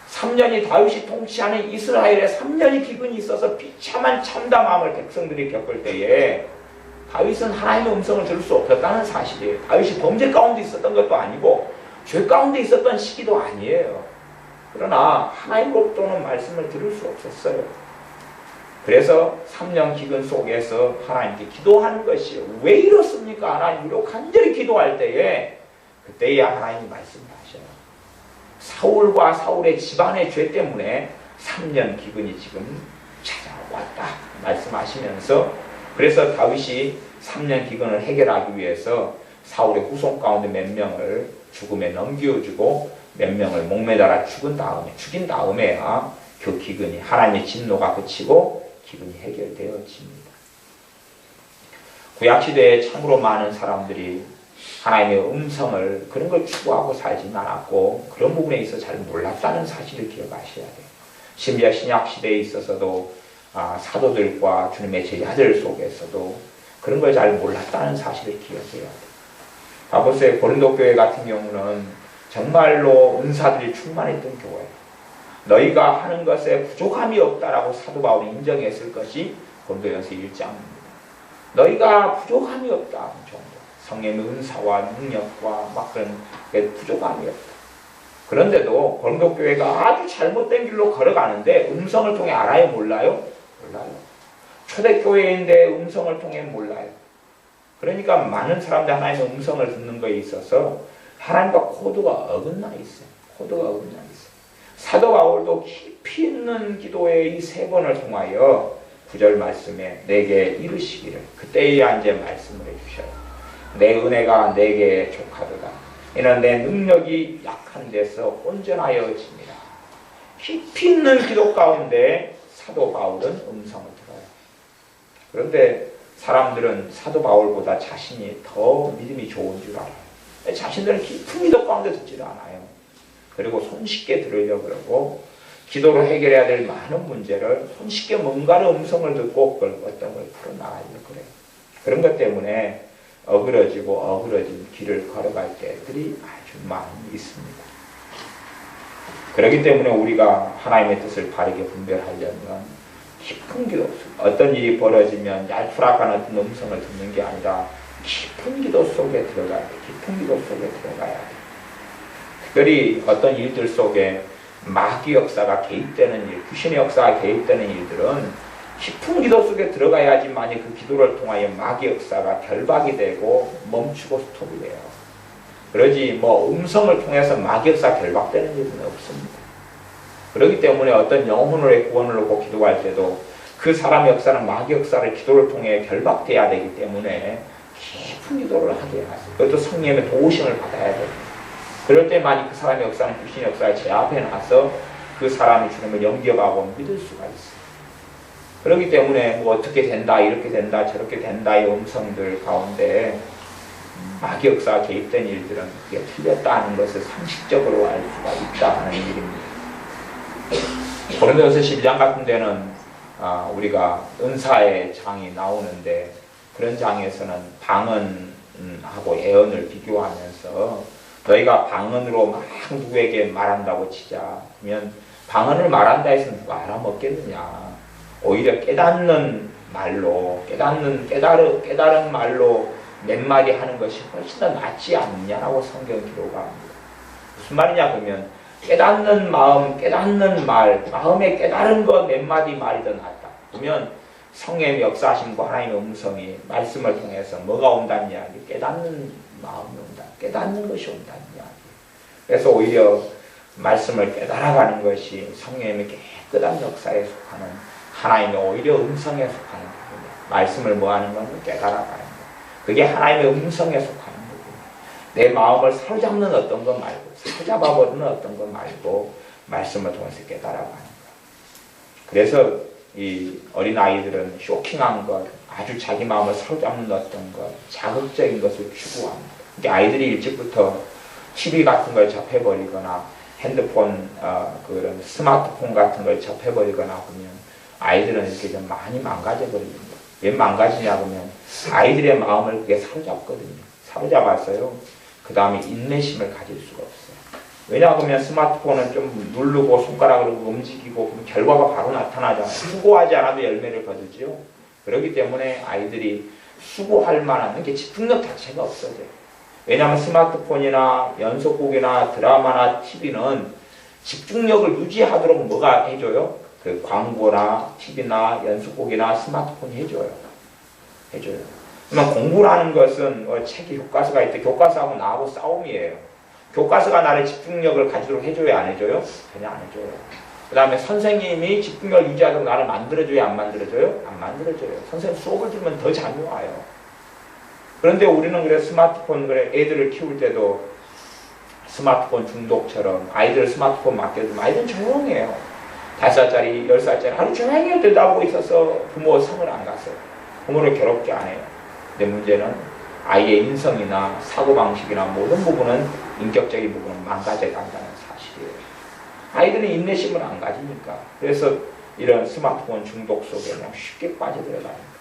3년이 다윗이 통치하는 이스라엘에 3년이 기근이 있어서 비참한 참담함을 백성들이 겪을 때에 다윗은 하나님의 음성을 들을 수 없었다는 사실이에요. 다윗이 범죄 가운데 있었던 것도 아니고 죄 가운데 있었던 시기도 아니에요. 그러나 하나님으로부터는 말씀을 들을 수 없었어요. 그래서 3년 기근 속에서 하나님께 기도하는 것이에요. 왜 이렇습니까? 하나님으로 간절히 기도할 때에 그때야 하나님이 말씀하셔요. 사울과 사울의 집안의 죄 때문에 3년 기근이 지금 찾아왔다 말씀하시면서 그래서 다윗이 3년 기근을 해결하기 위해서 사울의 후손 가운데 몇 명을 죽음에 넘겨주고 몇 명을 목매달아 죽인 다음에야 그 기근이 하나님의 진노가 그치고 기근이 해결되어집니다. 구약시대에 참으로 많은 사람들이 하나님의 음성을 그런 걸 추구하고 살진 않았고 그런 부분에 있어서 잘 몰랐다는 사실을 기억하셔야 돼요. 심지어 신약시대에 있어서도 사도들과 주님의 제자들 속에서도 그런 걸 잘 몰랐다는 사실을 기억해야 돼요. 봐보세요. 고린도 교회 같은 경우는 정말로 은사들이 충만했던 교회예요. 너희가 하는 것에 부족함이 없다라고 사도 바울이 인정했을 것이 고린도전서 1장입니다. 너희가 부족함이 없다 정도. 성령의 은사와 능력과 막 그런 부족함이 없다. 그런데도 고린도 교회가 아주 잘못된 길로 걸어가는데 음성을 통해 알아요? 몰라요? 몰라요. 초대교회인데 음성을 통해 몰라요. 그러니까 많은 사람들이 하나님의 음성을 듣는 거에 있어서 하나님과 코드가 어긋나 있어요. 코드가 어긋나 있어요. 사도 바울도 깊이 있는 기도의 이 세 번을 통하여 9절 말씀에 내게 이르시기를, 그때야 이제 말씀을 해주셔요. 내 은혜가 내게 족하도다. 이는 내 능력이 약한 데서 온전하여집니다. 깊이 있는 기도 가운데 사도 바울은 음성을 들어요. 그런데 사람들은 사도 바울보다 자신이 더 믿음이 좋은 줄 알아요. 자신들은 깊은 기도 가운데 듣지를 않아요. 그리고 손쉽게 들으려고 그러고 기도로 해결해야 될 많은 문제를 손쉽게 뭔가를 음성을 듣고 그걸 어떤 걸 풀어나가려고 그래요. 그런 것 때문에 어그러진 길을 걸어갈 때들이 아주 많이 있습니다. 그렇기 때문에 우리가 하나님의 뜻을 바르게 분별하려면 깊은 기도, 어떤 일이 벌어지면 얄푸락한 어떤 음성을 듣는 게 아니라 깊은 기도 속에 들어가야 돼. 깊은 기도 속에 들어가야 돼. 특별히 어떤 일들 속에 마귀 역사가 개입되는 일, 귀신의 역사가 개입되는 일들은 깊은 기도 속에 들어가야지만이 그 기도를 통하여 마귀 역사가 결박이 되고 멈추고 스톱이 돼요. 그러지 음성을 통해서 마귀 역사 결박되는 일은 없습니다. 그렇기 때문에 어떤 영혼의 구원을 놓고 기도할 때도 그 사람의 역사는 마귀 역사를 기도를 통해 결박돼야 되기 때문에 깊은 기도를 하게 하세요. 그것도 성령의 도우심을 받아야 돼요. 그럴 때만이 그 사람의 역사는 귀신의 역사를 제 앞에 놔서 그 사람이 주님을 영접하고 믿을 수가 있어요. 그렇기 때문에 어떻게 된다, 이렇게 된다, 저렇게 된다의 음성들 가운데 마귀 역사가 개입된 일들은 그게 틀렸다는 것을 상식적으로 알 수가 있다는 일입니다. 고린도전서 12장 같은 데는 우리가 은사의 장이 나오는데 그런 장에서는 방언하고 예언을 비교하면서 너희가 방언으로 막 누구에게 말한다고 치자. 그러면 방언을 말한다 해서 누가 알아먹겠느냐. 오히려 깨닫는 말로, 깨달은 말로 몇 마디 하는 것이 훨씬 더 낫지 않느냐라고 성경 기록합니다. 무슨 말이냐 그러면 깨닫는 마음, 깨닫는 말, 마음에 깨달은 것 몇 마디 말이 더 낫다. 그러면 성령의 역사하심과 하나님의 음성이 말씀을 통해서 뭐가 온다는 이야기, 깨닫는 마음이 온다. 깨닫는 것이 온다는 이야기. 그래서 오히려 말씀을 깨달아가는 것이 성령의 깨끗한 역사에 속하는 하나님의 오히려 음성에 속하는 부분이에요. 말씀을 뭐하는 건 깨달아가는 것. 그게 하나님의 음성에 속하는 부분이에요. 내 마음을 사로잡는 어떤 것 말고, 사로잡아버리는 어떤 것 말고 말씀을 통해서 깨달아가는 것. 그래서 이 어린아이들은 쇼킹한 것, 아주 자기 마음을 사로잡는 어떤 것, 자극적인 것을 추구합니다. 그러니까 아이들이 일찍부터 TV 같은 걸 접해버리거나 핸드폰, 그런 스마트폰 같은 걸 접해버리거나 하면 아이들은 이렇게 좀 많이 망가져버립니다. 왜 망가지냐 하면 아이들의 마음을 그게 사로잡거든요. 사로잡았어요. 그 다음에 인내심을 가질 수가 없어요. 왜냐하면 스마트폰은 좀 누르고 손가락으로 움직이고 결과가 바로 나타나잖아요. 수고하지 않아도 열매를 거두죠. 그렇기 때문에 아이들이 수고할 만한 게 집중력 자체가 없어져요. 왜냐하면 스마트폰이나 연속곡이나 드라마나 TV는 집중력을 유지하도록 뭐가 해줘요? 그 광고나 TV나 연속곡이나 스마트폰이 해줘요. 그러면 공부라는 것은 책이 교과서가 있대. 교과서하고 나하고 싸움이에요. 교과서가 나를 집중력을 가지도록 해줘야 안 해줘요? 전혀 안 해줘요. 그 다음에 선생님이 집중력을 유지하도록 나를 만들어줘야 안 만들어줘요? 안 만들어줘요. 선생님 수업을 들으면 더 잘 와요. 그런데 우리는 그래 스마트폰 그래 애들을 키울 때도 스마트폰 중독처럼 아이들 스마트폰 맡겨두면 아이들은 조용해요. 5살짜리, 10살짜리 하루 종일 들여다보고 있어서 부모 성을 안 갔어요. 부모를 괴롭게 안 해요. 근데 문제는 아이의 인성이나 사고방식이나 모든 부분은 인격적인 부분은 망가져 간다는 사실이에요. 아이들은 인내심을 안 가지니까. 그래서 이런 스마트폰 중독 속에 그냥 쉽게 빠져들어가요.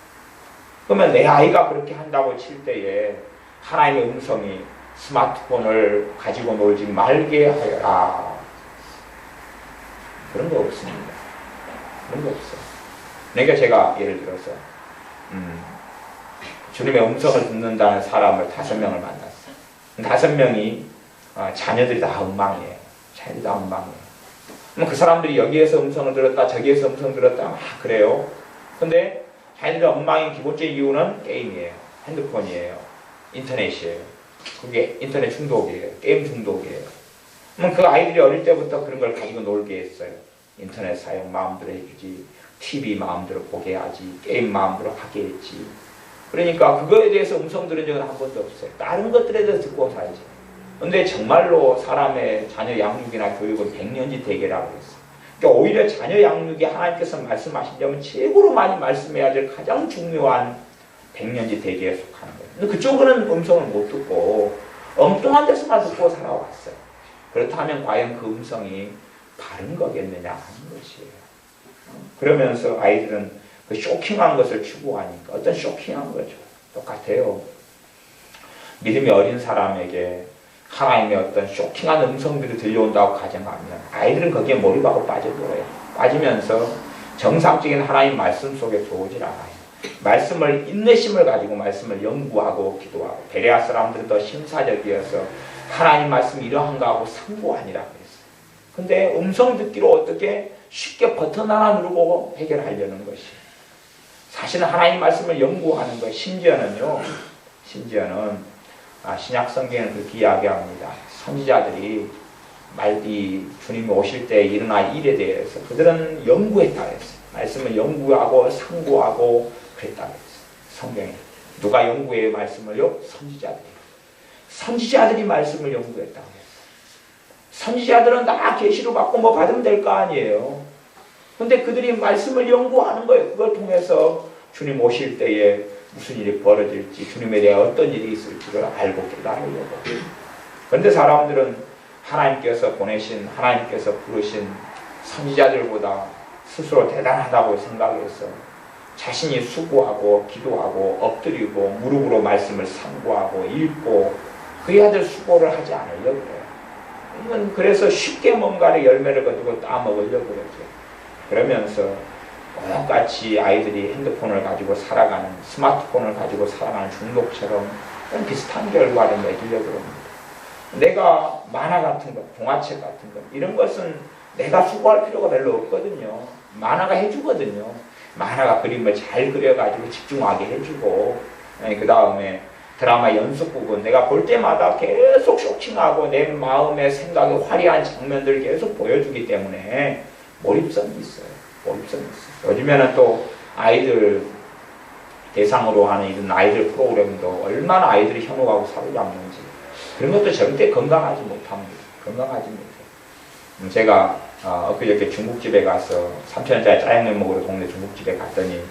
그러면 내 아이가 그렇게 한다고 칠 때에 하나님의 음성이 스마트폰을 가지고 놀지 말게 하여라. 그런 거 없습니다. 그런 거 없어요. 그러니까 제가 예를 들어서 주님의 음성을 듣는다는 사람을 5명을 만났어요. 5명이 자녀들이 다 엉망이에요. 자녀들이 다 엉망이에요. 그럼 그 사람들이 여기에서 음성을 들었다 저기에서 음성을 들었다 그래요. 근데 아이들의 엉망인 기본적인 이유는 게임이에요. 핸드폰이에요. 인터넷이에요. 그게 인터넷 중독이에요. 게임 중독이에요. 그럼 그 아이들이 어릴 때부터 그런 걸 가지고 놀게 했어요. 인터넷 사용 마음대로 해주지, TV 마음대로 보게 하지, 게임 마음대로 하게 했지. 그러니까 그거에 대해서 음성 들은 적은 한 번도 없어요. 다른 것들에 대해서 듣고 살지. 근데 정말로 사람의 자녀 양육이나 교육은 백년지 대계라고 했어요. 그러니까 오히려 자녀 양육이 하나님께서 말씀하신다면 최고로 많이 말씀해야 될 가장 중요한 백년지 대계에 속하는 거예요. 근데 그쪽은 음성을 못 듣고 엉뚱한 데서만 듣고 살아왔어요. 그렇다면 과연 그 음성이 바른 거겠느냐 하는 것이에요. 그러면서 아이들은 그 쇼킹한 것을 추구하니까 어떤 쇼킹한 거죠. 똑같아요. 믿음이 어린 사람에게 하나님의 어떤 쇼킹한 음성들이 들려온다고 가정하면 아이들은 거기에 몰입하고 빠져들어요. 빠지면서 정상적인 하나님 말씀 속에 들어오질 않아요. 말씀을 인내심을 가지고 말씀을 연구하고 기도하고 베레아 사람들은 더 심사적이어서 하나님 말씀이 이러한가 하고 상고하니라고 했어요. 근데 음성 듣기로 어떻게 쉽게 버튼 하나 누르고 해결하려는 것이 사실은 하나님 말씀을 연구하는 것 심지어는 신약 성경은 그렇게 이야기합니다. 선지자들이 말디 주님이 오실 때 일어날 일에 대해서 그들은 연구했다고 했어요. 말씀을 연구하고 상고하고 그랬다고 했어요. 성경에 누가 연구해요? 말씀을요? 선지자들이 말씀을 연구했다고 했어요. 선지자들은 다 계시로 받고 뭐 받으면 될 거 아니에요. 근데 그들이 말씀을 연구하는 거예요. 그걸 통해서 주님 오실 때에 무슨 일이 벌어질지, 주님에 대해 어떤 일이 있을지를 알고 깨달으려고. 그런데 사람들은 하나님께서 보내신, 하나님께서 부르신 선지자들보다 스스로 대단하다고 생각해서 자신이 수고하고 기도하고 엎드리고 무릎으로 말씀을 상고하고 읽고 그해야 될 수고를 하지 않으려고 해요. 그래서 쉽게 뭔가를 열매를 거두고 따먹으려고 그러죠. 그러면서 똑같이 아이들이 핸드폰을 가지고 살아가는, 스마트폰을 가지고 살아가는 중독처럼 비슷한 결과를 맺으려고 합니다. 내가 만화 같은 것, 동화책 같은 것, 이런 것은 내가 수고할 필요가 별로 없거든요. 만화가 해주거든요. 만화가 그림을 잘 그려가지고 집중하게 해주고, 그 다음에 드라마 연속극은 내가 볼 때마다 계속 쇼킹하고 내 마음의 생각에 화려한 장면들을 계속 보여주기 때문에 몰입성이 있어요. 요즘에는 또 아이들 대상으로 하는 이런 아이들 프로그램도 얼마나 아이들이 현혹하고 사로잡는지 그런 것도 절대 건강하지 못합니다. 제가 엊그저께 중국집에 가서 3,000원짜리 짜장면 먹으러 동네 중국집에 갔더니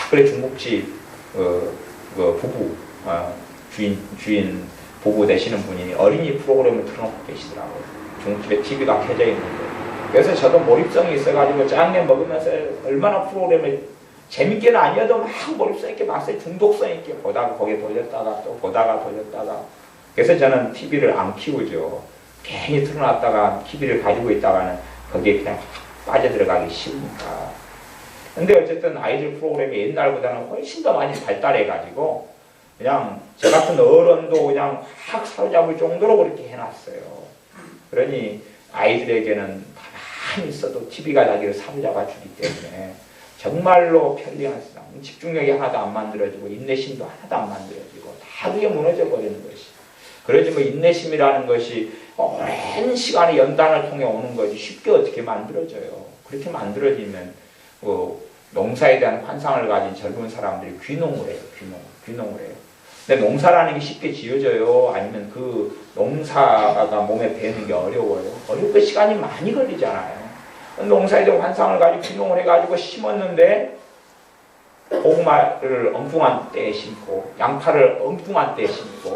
그래 중국집 부부 주인 부부 되시는 분이 어린이 프로그램을 틀어놓고 계시더라고요. 중국집에 TV가 켜져 있는데 그래서 저도 몰입성이 있어가지고 짜장면 먹으면서 얼마나 프로그램을 재밌게는 아니어도 막 몰입성 있게 봤어요. 중독성 있게 보다가 거기에 돌렸다가 또 보다가 돌렸다가. 그래서 저는 TV를 안 키우죠. 괜히 틀어놨다가 TV를 가지고 있다가는 거기에 그냥 빠져들어가기 쉬우니까. 근데 어쨌든 아이들 프로그램이 옛날보다는 훨씬 더 많이 발달해가지고 그냥 저 같은 어른도 그냥 확 사로잡을 정도로 그렇게 해놨어요. 그러니 아이들에게는 가만히 있어도 TV가 자기를 사로잡아 주기 때문에 정말로 편리한 세상, 집중력이 하나도 안 만들어지고 인내심도 하나도 안 만들어지고 다 그게 무너져 버리는 것이. 그러지 뭐 인내심이라는 것이 오랜 시간의 연단을 통해 오는 것이 쉽게 어떻게 만들어져요. 그렇게 만들어지면 농사에 대한 환상을 가진 젊은 사람들이 귀농을 해요. 근데 농사라는 게 쉽게 지어져요? 아니면 그 농사가 몸에 배는 게 어려워요? 어렵고 시간이 많이 걸리잖아요. 농사에 대한 환상을 가지고 귀농을 해가지고 심었는데 고구마를 엉뚱한 때에 심고 양파를 엉뚱한 때에 심고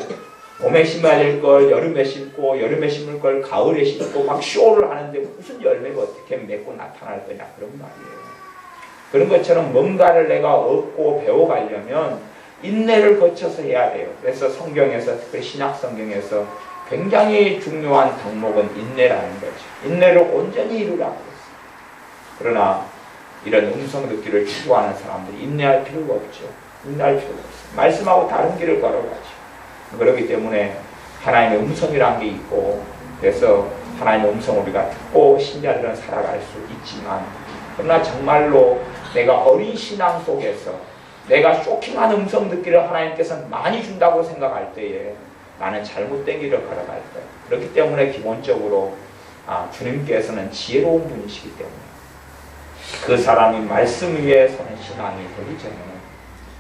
봄에 심어야 될 걸 여름에 심고 여름에 심을 걸 가을에 심고 막 쇼를 하는데 무슨 열매가 어떻게 맺고 나타날 거냐 그런 말이에요. 그런 것처럼 뭔가를 내가 얻고 배워가려면 인내를 거쳐서 해야 돼요. 그래서 성경에서 특히 신약 성경에서 굉장히 중요한 덕목은 인내라는 거죠. 인내를 온전히 이루라고 했어요. 그러나 이런 음성 듣기를 추구하는 사람들이 인내할 필요가 없죠. 말씀하고 다른 길을 걸어가죠. 그렇기 때문에 하나님의 음성이라는 게 있고 그래서 하나님의 음성을 우리가 듣고 신자들은 살아갈 수 있지만 그러나 정말로 내가 어린 신앙 속에서 내가 쇼킹한 음성 듣기를 하나님께서 많이 준다고 생각할 때에 나는 잘못된 길을 걸어갈 거예요. 그렇기 때문에 기본적으로 주님께서는 지혜로운 분이시기 때문에 그 사람이 말씀 위에 서는 신앙이 되기 전에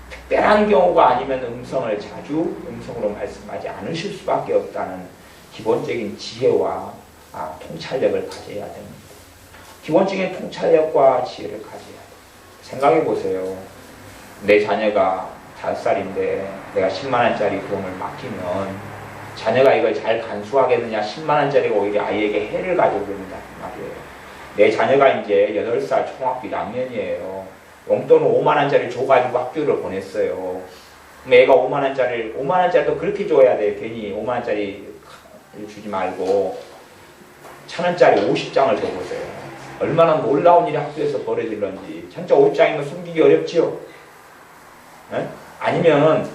특별한 경우가 아니면 음성으로 말씀하지 않으실 수밖에 없다는 기본적인 지혜와 통찰력을 가져야 됩니다. 기본적인 통찰력과 지혜를 가져야 돼요. 생각해 보세요. 내 자녀가 5살인데 내가 10만원짜리 돈을 맡기면 자녀가 이걸 잘 간수하겠느냐, 10만원짜리가 오히려 아이에게 해를 가져오겠느냐 말이에요. 내 자녀가 이제 8살 초등학교 1학년이에요. 용돈을 5만원짜리 줘가지고 학교를 보냈어요. 애가 5만원짜리도 그렇게 줘야 돼요. 괜히 5만원짜리 주지 말고 1,000원짜리 50장을 줘보세요. 얼마나 놀라운 일이 학교에서 벌어질런지. 진짜 50장이면 숨기기 어렵지요. 네? 아니면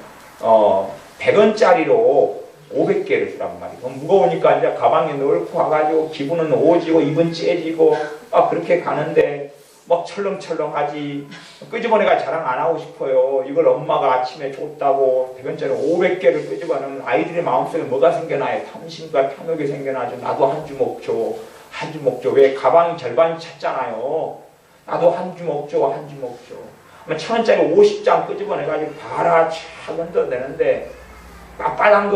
100원짜리로 500개를 주란 말이에요. 그럼 무거우니까 이제 가방에 넣고 와가지고 기분은 오지고 입은 째지고 그렇게 가는데 막 철렁철렁하지. 끄집어내가 자랑 안 하고 싶어요. 이걸 엄마가 아침에 줬다고 100원짜리 500개를 끄집어내면 아이들의 마음속에 뭐가 생겨나요? 탐심과 탐욕이 생겨나죠. 나도 한 주먹 줘. 한 주먹 줘. 왜? 가방이 절반이 찼잖아요. 나도 한 주먹 줘. 한 주먹 줘. 1,000원짜리 50장 끄집어내가지고 봐라 촥 얹어내는데 빳빳한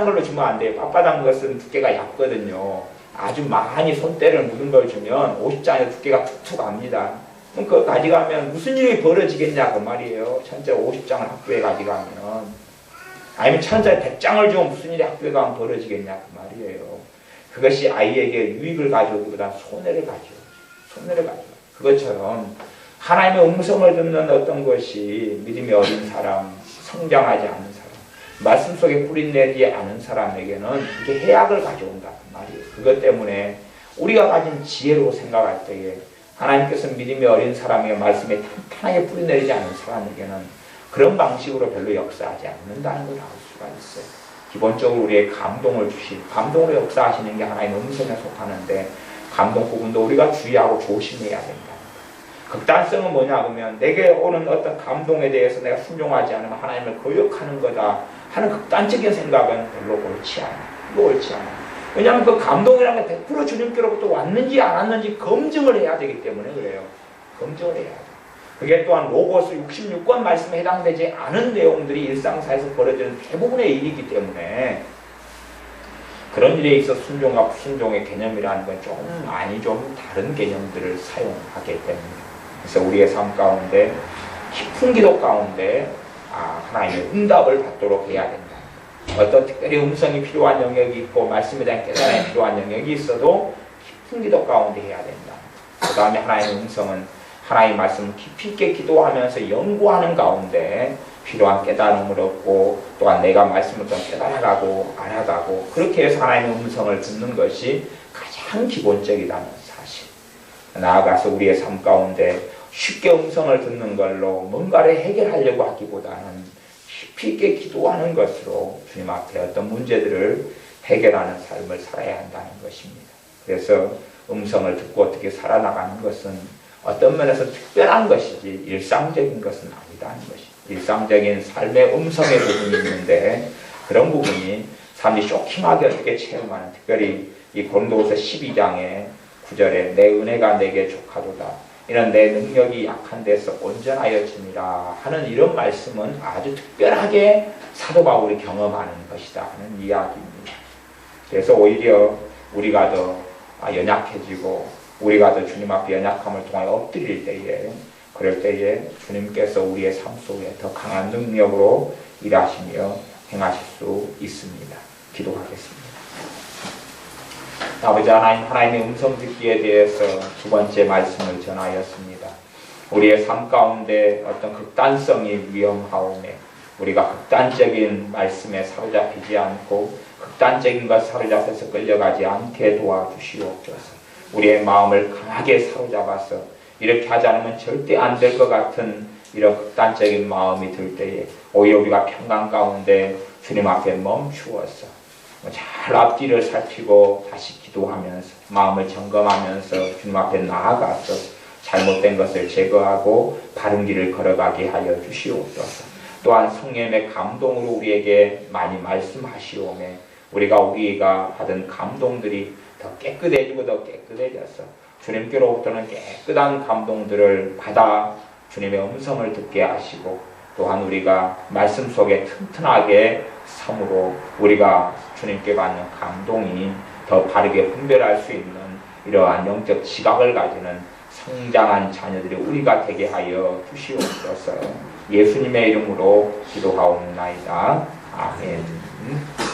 걸로 주면 안 돼요. 빳빳한 것은 두께가 얇거든요. 아주 많이 손때를 묻은 걸 주면 50장의 두께가 툭툭 갑니다. 그럼 그거 가져가면 무슨 일이 벌어지겠냐 그 말이에요. 1,000원짜리 50장을 학교에 가져가면. 아니면 1,000원짜리 100장을 주면 무슨 일이 학교에 가면 벌어지겠냐 그 말이에요. 그것이 아이에게 유익을 가져오기보다 손해를 가져오죠. 그것처럼 하나님의 음성을 듣는 어떤 것이 믿음이 어린 사람, 성장하지 않은 사람, 말씀 속에 뿌리내리지 않은 사람에게는 이게 해악을 가져온다 말이에요. 그것 때문에 우리가 가진 지혜로 생각할 때에 하나님께서 믿음이 어린 사람에게 말씀에 탄탄하게 뿌리내리지 않은 사람에게는 그런 방식으로 별로 역사하지 않는다는 걸 알 수가 있어요. 기본적으로 우리의 감동으로 역사하시는 게 하나님의 음성에 속하는데 감동 부분도 우리가 주의하고 조심해야 된다. 극단성은 뭐냐 그러면 내게 오는 어떤 감동에 대해서 내가 순종하지 않으면 하나님을 거역하는 거다 하는 극단적인 생각은 별로 옳지 않아요. 왜냐하면 그 감동이라는 게 100% 주님께로부터 왔는지 안 왔는지 검증을 해야 되기 때문에 그래요. 검증을 해야 돼요. 그게 또한 로고스 66권 말씀에 해당되지 않은 내용들이 일상사에서 벌어지는 대부분의 일이기 때문에 그런 일에 있어 순종과 불순종의 개념이라는 건 좀 다른 개념들을 사용하게 됩니다. 그래서 우리의 삶 가운데 깊은 기도 가운데 하나님의 응답을 받도록 해야 된다. 어떤 특별히 음성이 필요한 영역이 있고 말씀에 대한 깨달음이 필요한 영역이 있어도 깊은 기도 가운데 해야 된다. 그 다음에 하나님의 음성은 하나님의 말씀을 깊이 있게 기도하면서 연구하는 가운데 필요한 깨달음을 얻고 또한 내가 말씀을 좀 깨달아가고 알아가고 그렇게 해서 하나님의 음성을 듣는 것이 가장 기본적이라는 사실. 나아가서 우리의 삶 가운데 쉽게 음성을 듣는 걸로 뭔가를 해결하려고 하기보다는 깊이 있게 기도하는 것으로 주님 앞에 어떤 문제들을 해결하는 삶을 살아야 한다는 것입니다. 그래서 음성을 듣고 어떻게 살아나가는 것은 어떤 면에서 특별한 것이지 일상적인 것은 아니다는 것입니다. 일상적인 삶의 음성의 부분이 있는데 그런 부분이 사람들이 쇼킹하게 어떻게 체험하는, 특별히 이 고린도후서 12장의 9절에 내 은혜가 내게 족하도다, 이런 내 능력이 약한 데서 온전하여짐이라 하는 이런 말씀은 아주 특별하게 사도 바울이 경험하는 것이다 하는 이야기입니다. 그래서 오히려 우리가 더 연약해지고 우리가 더 주님 앞에 연약함을 통하여 엎드릴 때에, 그럴 때에 주님께서 우리의 삶 속에 더 강한 능력으로 일하시며 행하실 수 있습니다. 기도하겠습니다. 아버지 하나님, 하나님의 음성 듣기에 대해서 두 번째 말씀을 전하였습니다. 우리의 삶 가운데 어떤 극단성이 위험하오매 우리가 극단적인 말씀에 사로잡히지 않고 극단적인 것 사로잡혀서 끌려가지 않게 도와주시옵소서. 우리의 마음을 강하게 사로잡아서 이렇게 하지 않으면 절대 안 될 것 같은 이런 극단적인 마음이 들 때에 오히려 우리가 평강 가운데 주님 앞에 멈추어서 잘 앞뒤를 살피고 다시 기도하면서 마음을 점검하면서 주님 앞에 나아가서 잘못된 것을 제거하고 바른 길을 걸어가게 하여 주시옵소서. 또한 성령의 감동으로 우리에게 많이 말씀하시오매 우리가 받은 감동들이 더 깨끗해지고 더 깨끗해져서 주님께로부터는 깨끗한 감동들을 받아 주님의 음성을 듣게 하시고 또한 우리가 말씀 속에 튼튼하게 삶으로 우리가 주님께 받는 감동이 더 바르게 분별할 수 있는 이러한 영적 지각을 가지는 성장한 자녀들이 우리가 되게 하여 주시옵소서. 예수님의 이름으로 기도하옵나이다. 아멘.